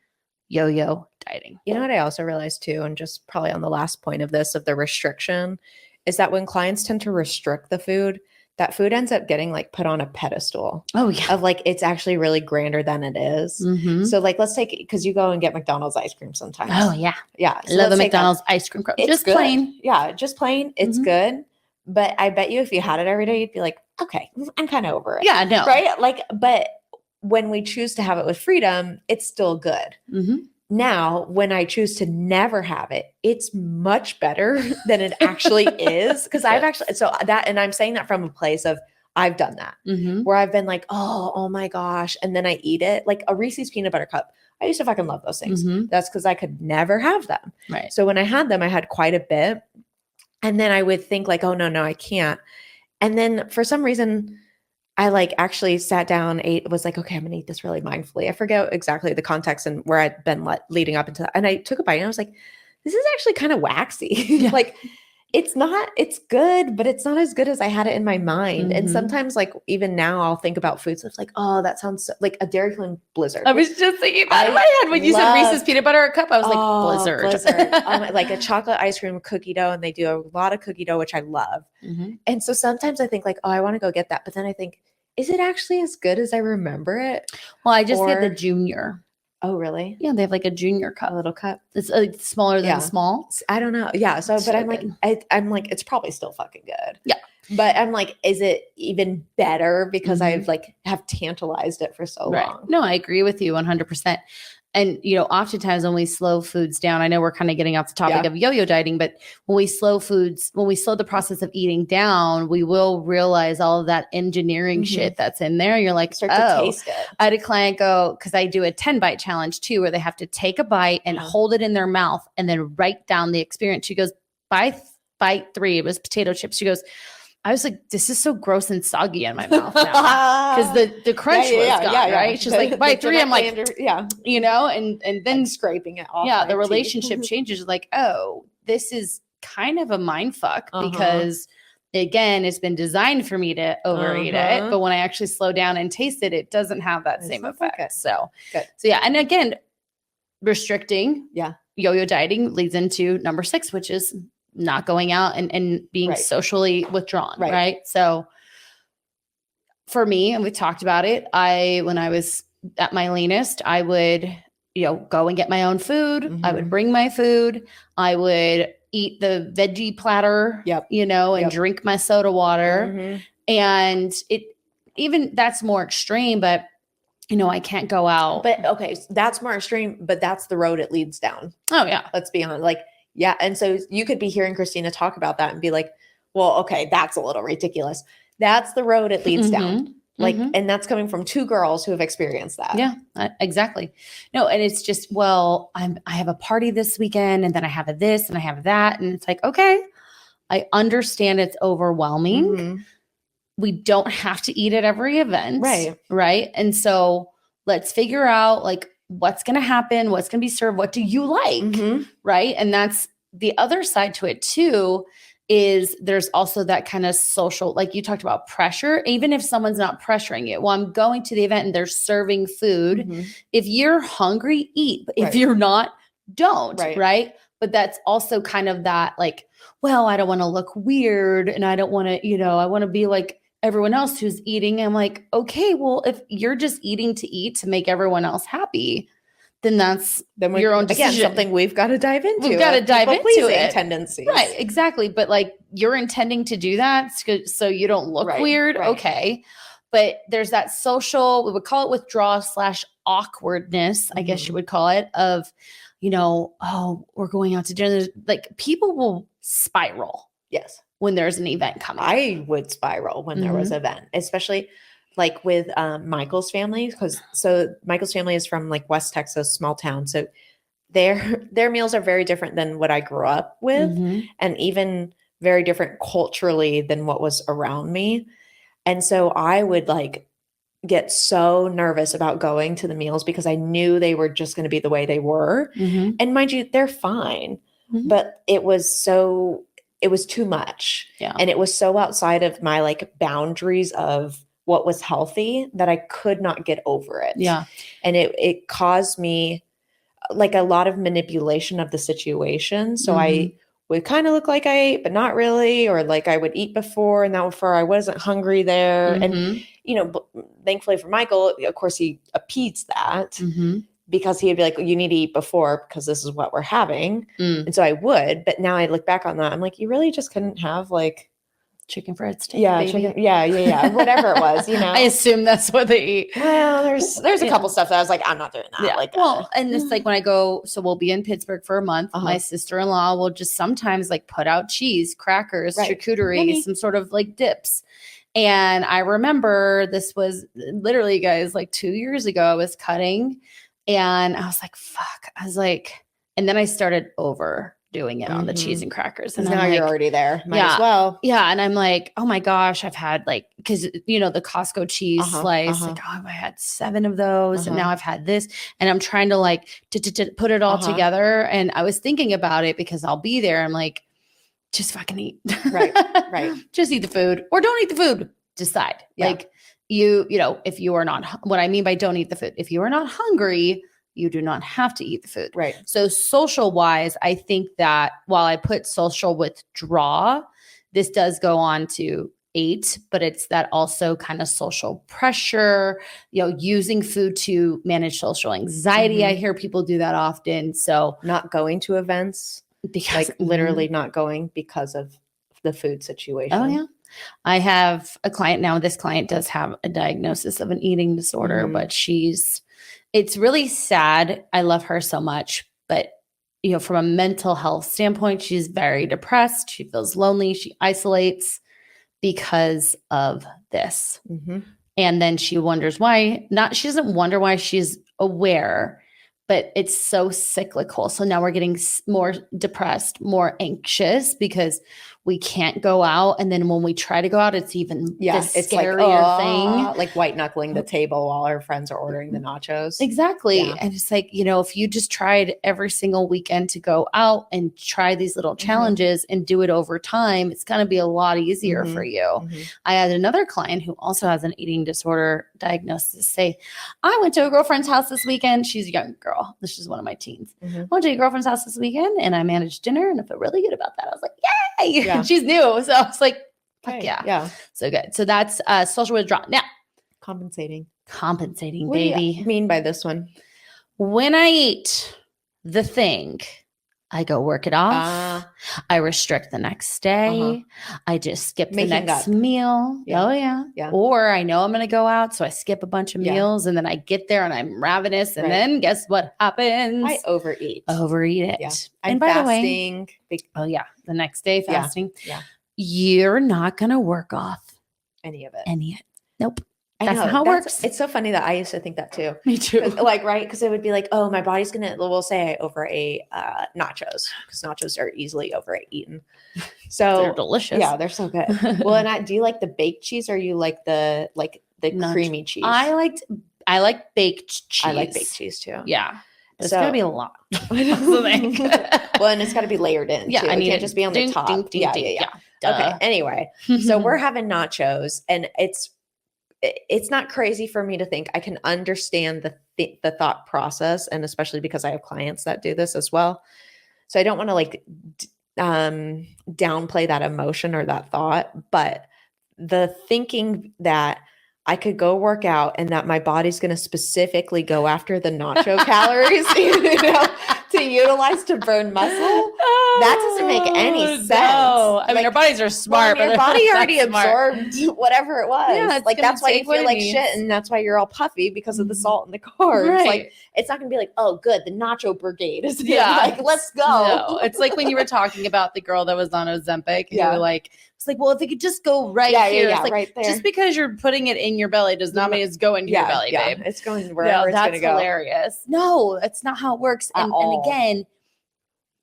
Yo-yo dieting. You know what I also realized too, and just probably on the last point of this, of the restriction, is that when clients tend to restrict the food, that food ends up getting like put on a pedestal Oh, yeah. of like, it's actually really grander than it is. Mhm. So like, let's take, because you go and get McDonald's ice cream sometimes. Oh, yeah. Yeah. I love the McDonald's ice cream cone. It's Just good. plain. Yeah, just plain. It's Mhm. good. But I bet you if you had it every day, you'd be like, okay, I'm kind of over it. Yeah, no. Right? Like, but when we choose to have it with freedom, it's still good. Mhm. Now, when I choose to never have it, it's much better than it actually is. Because I've actually, so that, and I'm saying that from a place of, I've done that Mhm. where I've been like, oh my gosh. And then I eat it like a Reese's peanut butter cup. I used to fucking love those things. Mhm. That's because I could never have them. Right. So when I had them, I had quite a bit. And then I would think like, oh, no, I can't. And then for some reason, I like actually sat down, ate, was like, okay, I'm gonna eat this really mindfully. I forget exactly the context and where I'd been leading up into that. And I took a bite and I was like, this is actually kind of waxy. Like it's good, but it's not as good as I had it in my mind. And Mhm. sometimes like even now I'll think about foods. It's like, oh, that sounds like a Dairy Queen Blizzard. I was just thinking that I in my head when you said love- Reese's peanut butter cup. I was like, Blizzard. Like a chocolate ice cream cookie dough. And they do a lot of cookie dough, which I love. Mhm. And so sometimes I think like, oh, I want to go get that. But then I think, is it actually as good as I remember it? Well, I just get the Or- junior. Oh, really? Yeah, they have like a junior cup. A little cup? It's smaller than Yeah. small. I don't know. Yeah. So, It's but so I'm like, good. I'm like, it's probably still fucking good. Yeah. But I'm like, is it even better because Mhm. I've like have tantalized it for so long? No, I agree with you 100%. And, you know, oftentimes when we slow foods down, I know we're kind of getting off the topic Yeah. of yo-yo dieting, but when we slow the process of eating down, we will realize all of that engineering Mhm. shit that's in there. You're like, Start to taste it. I had a client go, because I do a 10 bite challenge too, where they have to take a bite and Uh-huh. hold it in their mouth and then write down the experience. She goes, by bite 3, it was potato chips. She goes, I was like, this is so gross and soggy in my mouth now. Because the crunch was gone, right? She's like, by 3, I'm like, you know, and then like scraping it off. yeah, my the teeth. relationship changes. Like, oh, this is kind of a mind fuck Uh-huh. because again, it's been designed for me to overeat it, Uh-huh. but when I actually slow down and taste it, it doesn't have that It's same not effect. good. So Good. yeah, and again, restricting, Yeah. yo-yo dieting leads into number 6, which is not going out and being Right. socially withdrawn, Right. right? So for me, and we talked about it, when I was at my leanest, I would, you know, go and get my own food. I would Mhm. bring my food. I would eat the veggie platter, Yep. you know, and Yep. drink my soda water. Mhm. And that's more extreme, but you know, I can't go out. But okay, so that's more extreme, but that's the road it leads down. Oh yeah. Let's be honest. Like, yeah. And so you could be hearing Christina talk about that and be like, well, okay, that's a little ridiculous. That's the road it leads down. Like, Mhm. and that's coming from 2 girls who have experienced that. Yeah, exactly. No, and it's just, well, I have a party this weekend and then I have this and I have that. And it's like, okay, I understand it's overwhelming. Mhm. We don't have to eat at every event. Right. Right. And so let's figure out like what's going to happen, what's going to be served, what do you like? Mhm. Right. And that's the other side to it too, is there's also that kind of social, like you talked about pressure, even if someone's not pressuring you. Well, I'm going to the event and they're serving food. Mm-hmm. If you're hungry, eat. But if Right. you're not, don't. Right. Right. But that's also kind of that like, well, I don't want to look weird and I don't want to, I want to be like everyone else who's eating. I'm like, okay, well, if you're just eating to eat to make everyone else happy, then that's your own decision. Again, something we've got to dive into. We've got to dive into it. Tendencies. Right, exactly. But like you're intending to do that so you don't look weird. Right. Okay. But there's that social, we would call it withdrawal / awkwardness, I guess you would call it, of, oh, we're going out to dinner. Like people will spiral. Yes. When there's an event coming. I would spiral when there was an event, especially like with Michael's family. So Michael's family is from like West Texas, small town. So their meals are very different than what I grew up with, and even very different culturally than what was around me. And so I would like get so nervous about going to the meals because I knew they were just going to be the way they were. And mind you, they're fine, but it was too much. Yeah. And it was so outside of my like boundaries of what was healthy that I could not get over it. Yeah. And it caused me like a lot of manipulation of the situation. So I would kind of look like I ate, but not really, or like I would eat before and that before I wasn't hungry there. And, thankfully for Michael, of course, he appeased that because he'd be like, you need to eat before because this is what we're having. And so I would, but now I look back on that. I'm like, you really just couldn't have like chicken fried steak. Yeah, baby. chicken. Yeah. Whatever it was, I assume that's what they eat. Well, there's a couple stuff that I was like, I'm not doing that. Yeah. Like, well, and it's like when I go, so we'll be in Pittsburgh for a month. My sister-in-law will just sometimes like put out cheese, crackers, charcuterie, some sort of like dips. And I remember this was literally, guys, like 2 years ago, I was cutting and I was like, fuck. I was like, and then I started overdoing it on the cheese and crackers. And now you're already there. Might as well. Yeah. And I'm like, oh my gosh, I've had like, because, the Costco cheese slice, like, oh, I had 7 of those and now I've had this. And I'm trying to like put it all together. And I was thinking about it because I'll be there. I'm like, just fucking eat. Right. Just eat the food or don't eat the food. Decide. Yeah. Like if you are not, what I mean by don't eat the food, if you are not hungry, you do not have to eat the food. Right. So social wise, I think that while I put social withdraw, this does go on to 8, but it's that also kind of social pressure, using food to manage social anxiety. I hear people do that often. So not going to events, because like literally not going because of the food situation. Oh yeah. I have a client now. This client does have a diagnosis of an eating disorder, but it's really sad. I love her so much, but from a mental health standpoint, she's very depressed. She feels lonely. She isolates because of this. And then she wonders why she doesn't wonder why, she's aware, but it's so cyclical. So now we're getting more depressed, more anxious because we can't go out. And then when we try to go out, it's even it's scarier thing. Like white knuckling the table while our friends are ordering the nachos. Exactly. Yeah. And it's like, if you just tried every single weekend to go out and try these little challenges and do it over time, it's going to be a lot easier for you. I had another client who also has an eating disorder diagnosis say, I went to a girlfriend's house this weekend. She's a young girl. This is one of my teens. I went to a girlfriend's house this weekend and I managed dinner and I felt really good about that. I was like, yay! Yeah. She's new. So I was like, fuck yeah. Yeah. So good. So that's social withdrawal. Now, compensating, what baby. What do you mean by this one? When I eat the thing, I go work it off. I restrict the next day. I just skip the next meal. Yeah. Oh yeah. Or I know I'm going to go out, so I skip a bunch of meals, and then I get there and I'm ravenous, and then guess what happens? I overeat it. Yeah. And by fasting. The way, the next day fasting. Yeah. You're not going to work off any of it. Nope. That's not how it works. It's so funny that I used to think that too. Me too. Because it would be like, oh, my body's we'll say I overate nachos, because nachos are easily overeaten. So they're delicious. Yeah, they're so good. Well, and do you like the baked cheese, or you like the creamy cheese? I like baked cheese. I like baked cheese too. Yeah. It's So gotta be a lot. well, and it's got to be layered in. Yeah, too. I It need can't it. just be on the Ding, top. ding, ding, Yeah. ding. Okay. Duh. Anyway, so we're having nachos, and it's not crazy for me to think I can understand the thought process, and especially because I have clients that do this as well. So I don't want to like downplay that emotion or that thought, but the thinking that I could go work out and that my body's going to specifically go after the nacho calories, to utilize to burn muscle. That doesn't make any sense. No. I mean, our bodies are smart, your but body they're already not smart. absorbed whatever it was. Yeah, it's like gonna that's why you take what feel it like needs. shit, and that's why you're all puffy because of the salt and the carbs. Right. Like it's not gonna be like, oh, good, the nacho brigade is here. Yeah. Like let's go. No, it's like when you were talking about the girl that was on Ozempic. And you were like, it's like, well, if it could just go right here, it's like, right there. just because you're putting it in your belly does not mean it's going to your belly, babe. It's going wherever it's that's gonna go. hilarious. No, that's not how it works. And again,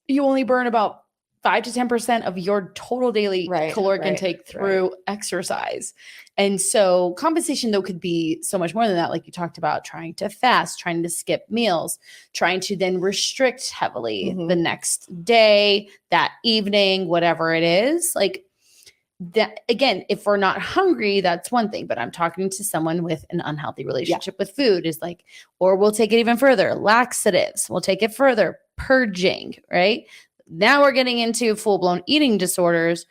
you only burn about 5 to 10% of your total daily caloric intake through exercise. And so compensation though could be so much more than that. Like you talked about trying to fast, trying to skip meals, trying to then restrict heavily the next day, that evening, whatever it is. Like that, again, if we're not hungry, that's one thing, but I'm talking to someone with an unhealthy relationship with food is like, or we'll take it even further, laxatives, we'll take it further, purging, right? Now we're getting into full-blown eating disorders,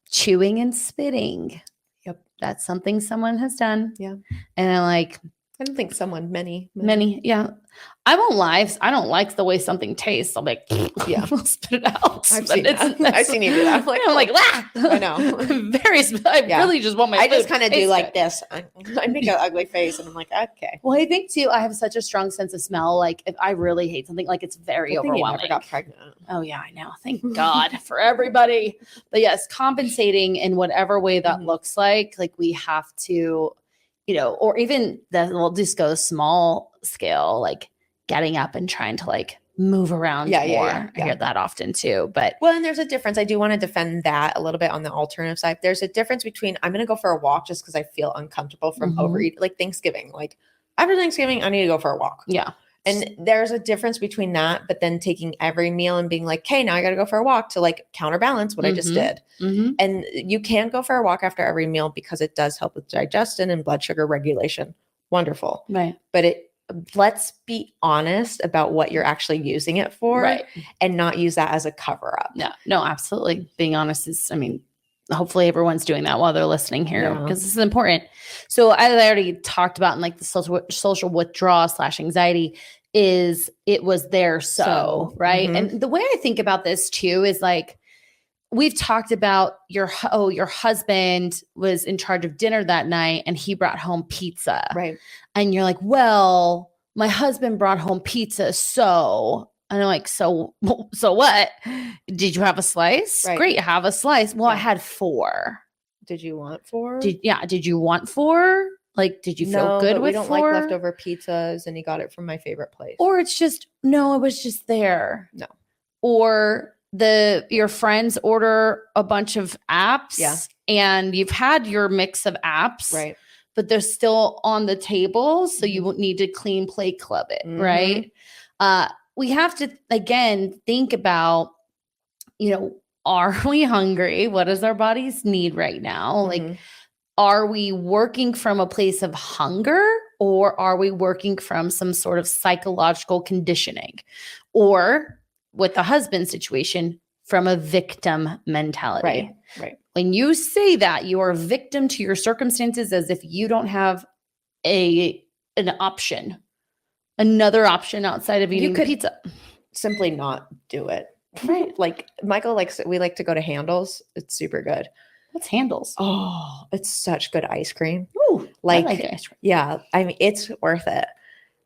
chewing and spitting. Yep. That's something someone has done. Yeah. And I'm like, I don't think many. Yeah. I won't lie. I don't like the way something tastes. I'm like, yeah, I'll spit it out. I've seen that. I've seen you do that. I'm like, ah! I know. I really just want my I food. just kind of do Taste like good. this. I make an ugly face and I'm like, okay. Well, I think too, I have such a strong sense of smell. Like if I really hate something, like it's very overwhelming. You never got pregnant. Oh yeah, I know. Thank God for everybody. But yes, compensating in whatever way that looks like we have to, or even we'll just go small scale, like getting up and trying to like move around more. I hear that often too. But well, and there's a difference. I do want to defend that a little bit on the alternative side. There's a difference between I'm going to go for a walk just because I feel uncomfortable from overeating, like Thanksgiving. Like after Thanksgiving, I need to go for a walk. Yeah. And there's a difference between that, but then taking every meal and being like, okay, now I got to go for a walk to like counterbalance what I just did. And you can go for a walk after every meal because it does help with digestion and blood sugar regulation. Wonderful. Right. But let's be honest about what you're actually using it for and not use that as a cover up. No, absolutely. Being honest is, hopefully everyone's doing that while they're listening here because this is important. So I already talked about in like the social withdrawal / anxiety is it was there. So right. And the way I think about this too is like, we've talked about your husband was in charge of dinner that night and he brought home pizza. Right. And you're like, well, my husband brought home pizza. So, and I'm like, so what? Did you have a slice? Right. Great. Have a slice. Well, I had 4. Did you want 4? Did you want 4? Like, did you feel good with 4? We don't like leftover pizzas and he got it from my favorite place. Or it's just, no, it was just there. No. Or your friends order a bunch of apps and you've had your mix of apps, right? But they're still on the table. So you won't need to clean plate club it, right? We have to, again, think about, are we hungry? What does our bodies need right now? Like, are we working from a place of hunger or are we working from some sort of psychological conditioning? Or with the husband situation, from a victim mentality. Right. When you say that, you are a victim to your circumstances as if you don't have another option outside of eating pizza. Simply not do it. Right. Like Michael we like to go to Handles. It's super good. What's Handles? Oh, it's such good ice cream. Ooh, I like ice cream. Yeah. It's worth it.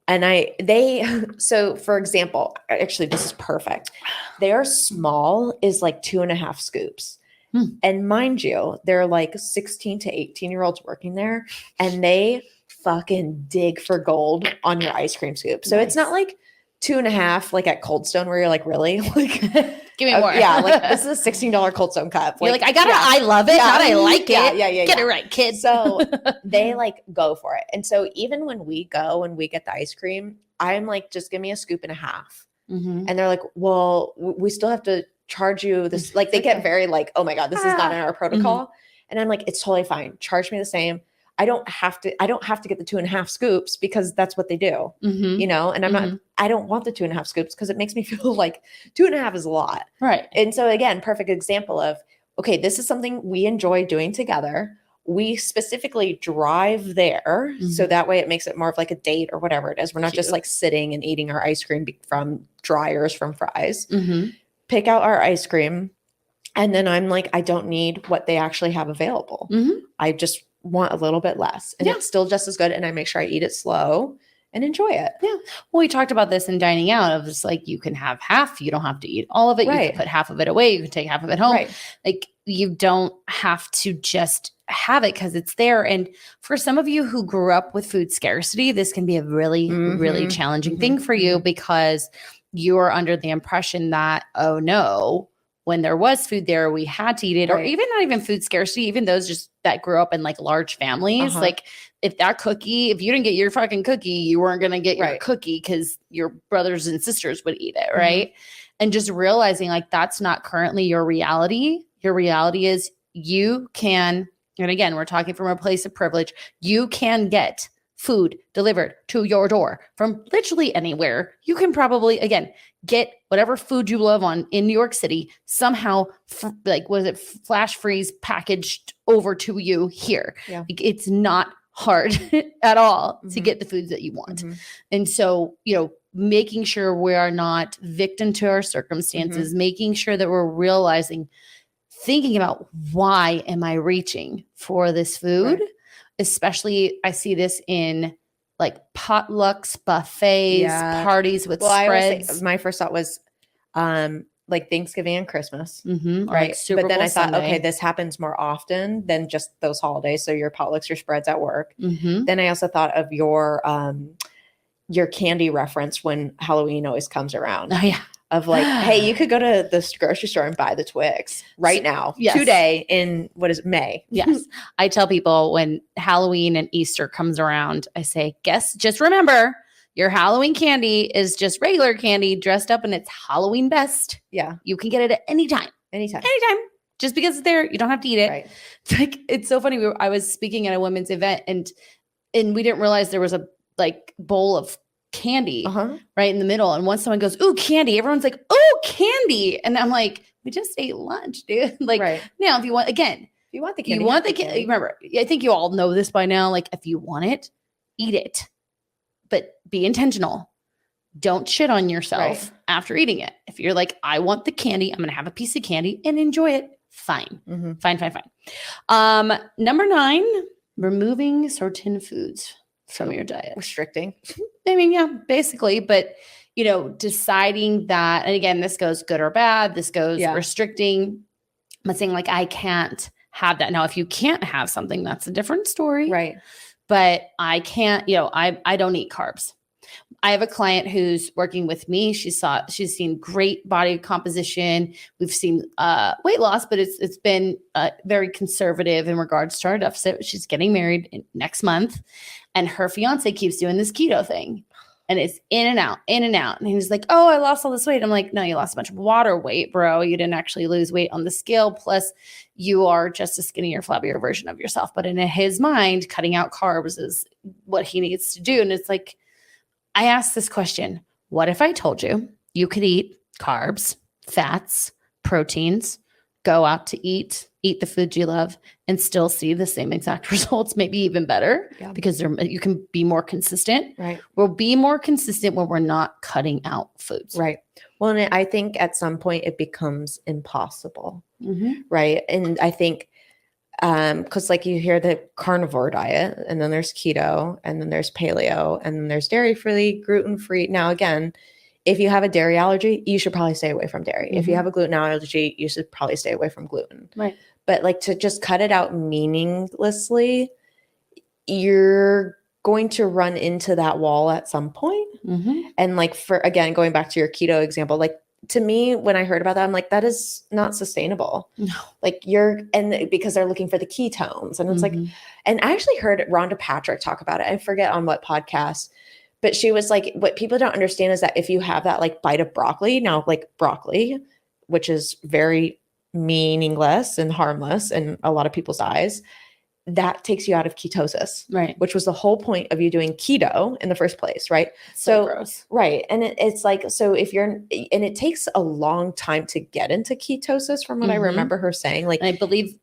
And so for example, actually this is perfect. Their small is like 2.5 scoops. And mind you, they're like 16 to 18-year-olds working there and they fucking dig for gold on your ice cream scoop. So it's not like 2.5 like at Cold Stone where you're like, really? Like give me more. Yeah, like this is a $16 Cold Stone cup. You're like, I love it, not I like it. Yeah. Get it right, kid. So they like go for it. And so even when we go and we get the ice cream, I'm like, just give me a scoop and a half. Mhm. And they're like, well, we still have to charge you this. Like they get very like, oh my God, this is not in our protocol. And I'm like, it's totally fine. Charge me the same. I don't have to get the 2.5 scoops because that's what they do, you know? And I don't want the 2.5 scoops because it makes me feel like 2.5 is a lot. Right. And so again, perfect example of, okay, this is something we enjoy doing together. We specifically drive there. So that way it makes it more of like a date or whatever it is. We're not just like sitting and eating our ice cream from dryers from Fry's. Pick out our ice cream. And then I'm like, I don't need what they actually have available. I just want a little bit less. And it's still just as good. And I make sure I eat it slow and enjoy it. Yeah. Well, we talked about this in dining out of just like, you can have half, you don't have to eat all of it. You can put half of it away. You can take half of it home. Like you don't have to just have it because it's there. And for some of you who grew up with food scarcity, this can be a really, really challenging thing for you because you are under the impression that, oh no, when there was food there, we had to eat it, or even not even food scarcity, even those just that grew up in like large families. Like if that cookie, if you didn't get your fucking cookie, you weren't going to get your cookie because your brothers and sisters would eat it. Right. And just realizing like, that's not currently your reality. Your reality is you can, and again, we're talking from a place of privilege. You can get food delivered to your door from literally anywhere. You can probably, again, get whatever food you love in New York City somehow, like, was it flash freeze packaged over to you here? Like, it's not hard at all to get the foods that you want. And so, you know, making sure we are not victim to our circumstances, making sure that we're realizing, thinking about why am I reaching for this food? Especially, I see this in like potlucks, buffets, parties with spreads. I always say, my first thought was like Thanksgiving and Christmas, right? Like Super but then Bowl I thought, Sunday. okay, this happens more often than just those holidays. So your potlucks, your spreads at work. Then I also thought of your candy reference when Halloween always comes around. Oh yeah. Of like, hey, you could go to the grocery store and buy the Twix right now, today in, what is it, May? Yes. I tell people when Halloween and Easter comes around, I say, just remember, your Halloween candy is just regular candy dressed up in its Halloween best. Yeah. You can get it at any time. Anytime. Just because it's there, you don't have to eat it. Right. It's like, it's so funny. I was speaking at a women's event and we didn't realize there was a like bowl of candy right in the middle. And once someone goes, ooh, candy, everyone's like, ooh, candy. And I'm like, we just ate lunch, dude. Like now, if you want, again, if you want the candy, remember, I think you all know this by now. Like if you want it, eat it, but be intentional. Don't shit on yourself after eating it. If you're like, I want the candy, I'm going to have a piece of candy and enjoy it. Fine. Fine. Number 9, removing certain foods from your diet. Restricting. I mean, yeah, basically, but you know, deciding that, and again, this goes good or bad, this goes restricting. I'm saying like, I can't have that. Now, if you can't have something, that's a different story. Right. But I can't, you know, I don't eat carbs. I have a client who's working with me. She's seen great body composition. We've seen weight loss, but it's been very conservative in regards to our deficit. She's getting married next month. And her fiance keeps doing this keto thing. And it's in and out. And he was like, oh, I lost all this weight. I'm like, no, you lost a bunch of water weight, bro. You didn't actually lose weight on the scale. Plus, you are just a skinnier, flabbier version of yourself. But in his mind, cutting out carbs is what he needs to do. And it's like, I asked this question. What if I told you you could eat carbs, fats, proteins, go out to eat the food you love, and still see the same exact results, maybe even better, because you can be more consistent. Right. We'll be more consistent when we're not cutting out foods. Right. Well, and I think at some point it becomes impossible. Right. And I think, because like you hear the carnivore diet, and then there's keto, and then there's paleo, and then there's dairy-free, gluten-free. Now, again, if you have a dairy allergy, you should probably stay away from dairy. If you have a gluten allergy, you should probably stay away from gluten. Right. But like to just cut it out meaninglessly, you're going to run into that wall at some point. And like again, going back to your keto example, like to me, when I heard about that, I'm like, that is not sustainable. No. Like because they're looking for the ketones, and it's like, and I actually heard Rhonda Patrick talk about it. I forget on what podcast, But she was like, what people don't understand is that if you have that like bite of broccoli, now like broccoli, which is very meaningless and harmless in a lot of people's eyes, that takes you out of ketosis, Right. which was the whole point of you doing keto in the first place, right? So gross. Right. And it's like, so if you're, and it takes a long time to get into ketosis from what I remember her saying. Like, and I believe,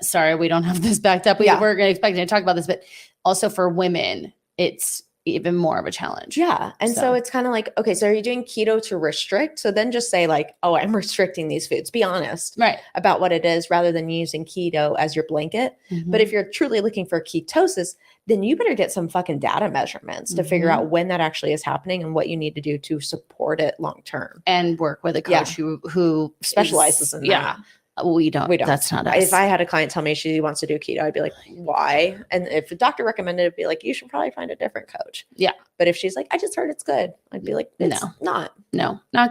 sorry, we don't have this backed up. We were expecting to talk about this, but also for women, it's even more of a challenge. Yeah. And so it's kind of like, okay, so are you doing keto to restrict? So then just say like, oh, I'm restricting these foods. Be honest about what it is rather than using keto as your blanket. But if you're truly looking for ketosis, then you better get some fucking data measurements to figure out when that actually is happening and what you need to do to support it long term. And work with a coach who specializes in that. We don't. That's not us. If I had a client tell me she wants to do keto, I'd be like, why? And if a doctor recommended it, it'd be like, you should probably find a different coach. Yeah. But if she's like, I just heard it's good, I'd be like, it's not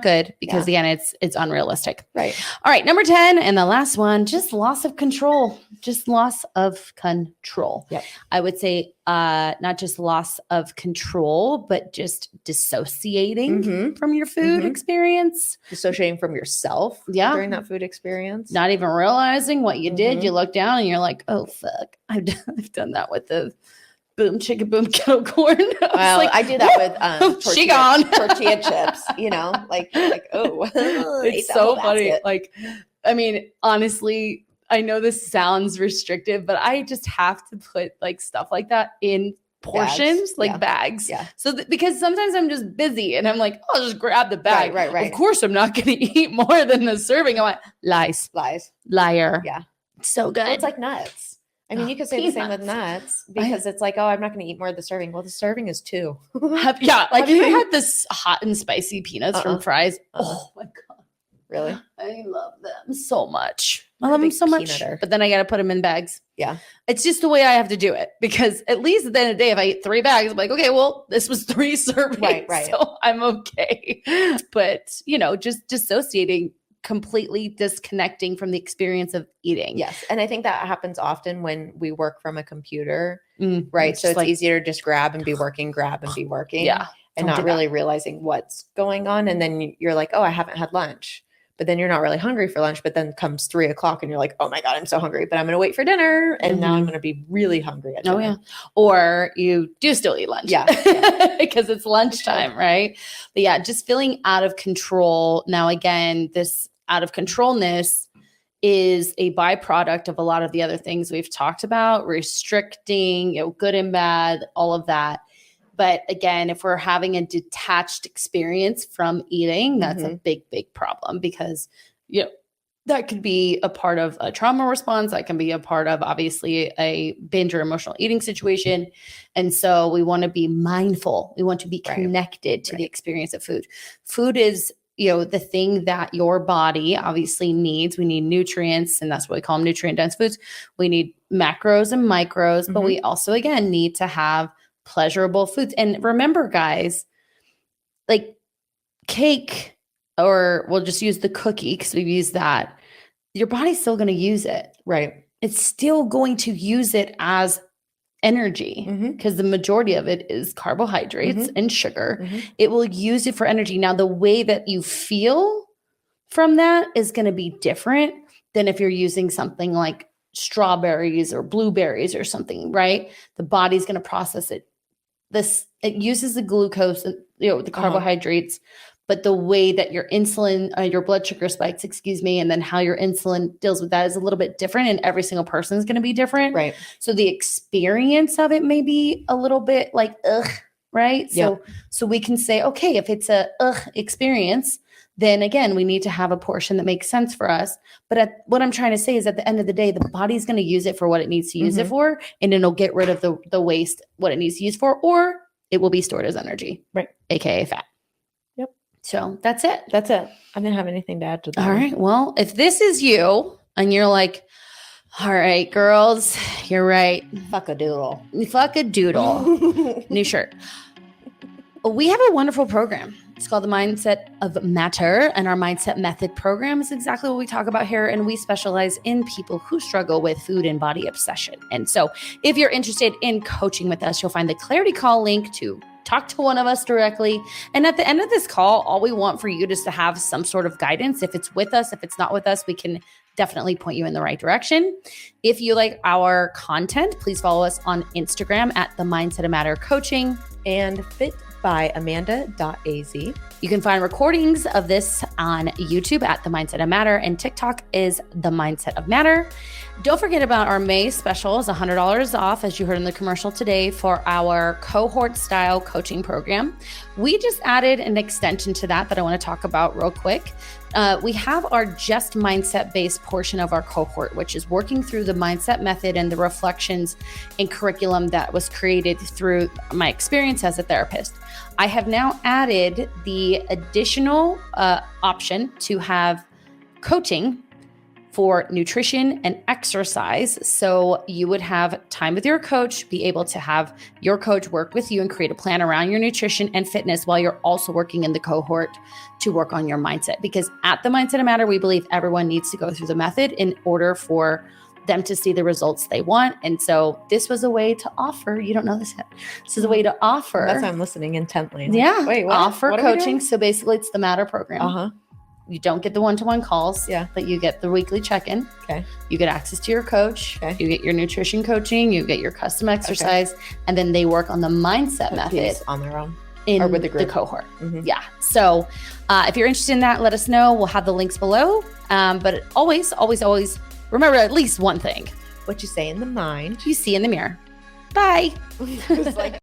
good because again, it's unrealistic. Right. All right. Number 10 and the last one, just loss of control. Just loss of control. Yep. I would say not just loss of control, but just dissociating from your food experience. Dissociating from yourself during that food experience. Not even realizing what you did. You look down and you're like, oh, fuck. I've done that with the chicken boom kettle corn. Well, like, I do that with tortilla chips, you know, like, oh, it's so funny. Like, I mean, honestly, I know this sounds restrictive, but I just have to put like stuff like that in portions, bags. Yeah. So because sometimes I'm just busy and I'm like, I'll just grab the bag. Right. Of course, I'm not going to eat more than the serving. I'm like, lies, liar. Yeah. So good. Well, it's like nuts. I mean, you could say the same with nuts because it's like, oh, I'm not going to eat more of the serving. Well, the serving is 2. Have you ever had this hot and spicy peanuts from Fry's? Oh my God. Really? I love them so much. I love them so much. But then I got to put them in bags. Yeah. It's just the way I have to do it because at least at the end of the day, if I eat 3 bags, I'm like, okay, well, this was 3 servings. Right. So I'm okay. But, you know, just dissociating, completely disconnecting from the experience of eating. Yes. And I think that happens often when we work from a computer, right? So it's like, easier to just grab and be working. Yeah. And not really realizing what's going on. And then you're like, oh, I haven't had lunch. But then you're not really hungry for lunch. But then comes 3 o'clock and you're like, oh my God, I'm so hungry, but I'm going to wait for dinner. And now I'm going to be really hungry at dinner. Oh yeah. Or you do still eat lunch. Yeah. Because it's lunchtime, right? But yeah, just feeling out of control. Now, again, this out of controlness is a byproduct of a lot of the other things we've talked about, restricting, you know, good and bad, all of that. But again, if we're having a detached experience from eating, that's a big, big problem because, you know, that could be a part of a trauma response. That can be a part of obviously a binge or emotional eating situation. And so we want to be mindful. We want to be connected to the experience of food. Food is, you know, the thing that your body obviously needs. We need nutrients, and that's what we call them, nutrient dense foods. We need macros and micros, but we also, again, need to have pleasurable foods. And remember, guys, like cake, or we'll just use the cookie because we've used that. Your body's still going to use it. Right. It's still going to use it as energy because the majority of it is carbohydrates and sugar. It will use it for energy. Now, the way that you feel from that is going to be different than if you're using something like strawberries or blueberries or something, right? The body's going to process it. It uses the glucose, you know, the carbohydrates, but the way that your insulin, your blood sugar spikes, and then how your insulin deals with that is a little bit different, and every single person is going to be different. Right. So the experience of it may be a little bit like, ugh, right? So we can say, okay, if it's a experience, then again, we need to have a portion that makes sense for us. But what I'm trying to say is at the end of the day, the body's going to use it for what it needs to use it for, and it'll get rid of the waste, what it needs to use for, or it will be stored as energy, right? AKA fat. Yep. So that's it. I didn't have anything to add to that. All right. Well, if this is you and you're like, all right, girls, you're right. Fuck a doodle. New shirt. We have a wonderful program. It's called the Mindset of Matter, and our Mindset Method program is exactly what we talk about here, and we specialize in people who struggle with food and body obsession. And so if you're interested in coaching with us, you'll find the Clarity Call link to talk to one of us directly. And at the end of this call, all we want for you is to have some sort of guidance. If it's with us, if it's not with us, we can definitely point you in the right direction. If you like our content, please follow us on Instagram at The Mindset of Matter Coaching and fitbyamanda.az. You can find recordings of this on YouTube at The Mindset of Matter, and TikTok is The Mindset of Matter. Don't forget about our May special is $100 off, as you heard in the commercial today, for our cohort style coaching program. We just added an extension to that I want to talk about real quick. We have our just mindset based portion of our cohort, which is working through the mindset method and the reflections and curriculum that was created through my experience as a therapist. I have now added the additional option to have coaching for nutrition and exercise. So you would have time with your coach, be able to have your coach work with you and create a plan around your nutrition and fitness while you're also working in the cohort to work on your mindset. Because at The Mindset of Matter, we believe everyone needs to go through the method in order for them to see the results they want. And so this was a way to offer, you don't know this yet. This is a way to offer. That's why I'm listening intently. Yeah. Wait, what? Offer What are we coaching. doing? So basically it's the Matter program. Uh-huh. You don't get the one-to-one calls, Yeah. but you get the weekly check-in. Okay. You get access to your coach. Okay. You get your nutrition coaching. You get your custom exercise. And then they work on the mindset method Piece on their own. in or with the the group. cohort. Mhm. Yeah. So if you're interested in that, let us know. We'll have the links below. But always, always, always remember at least one thing. What you say in the mind. You see in the mirror. Bye. It's like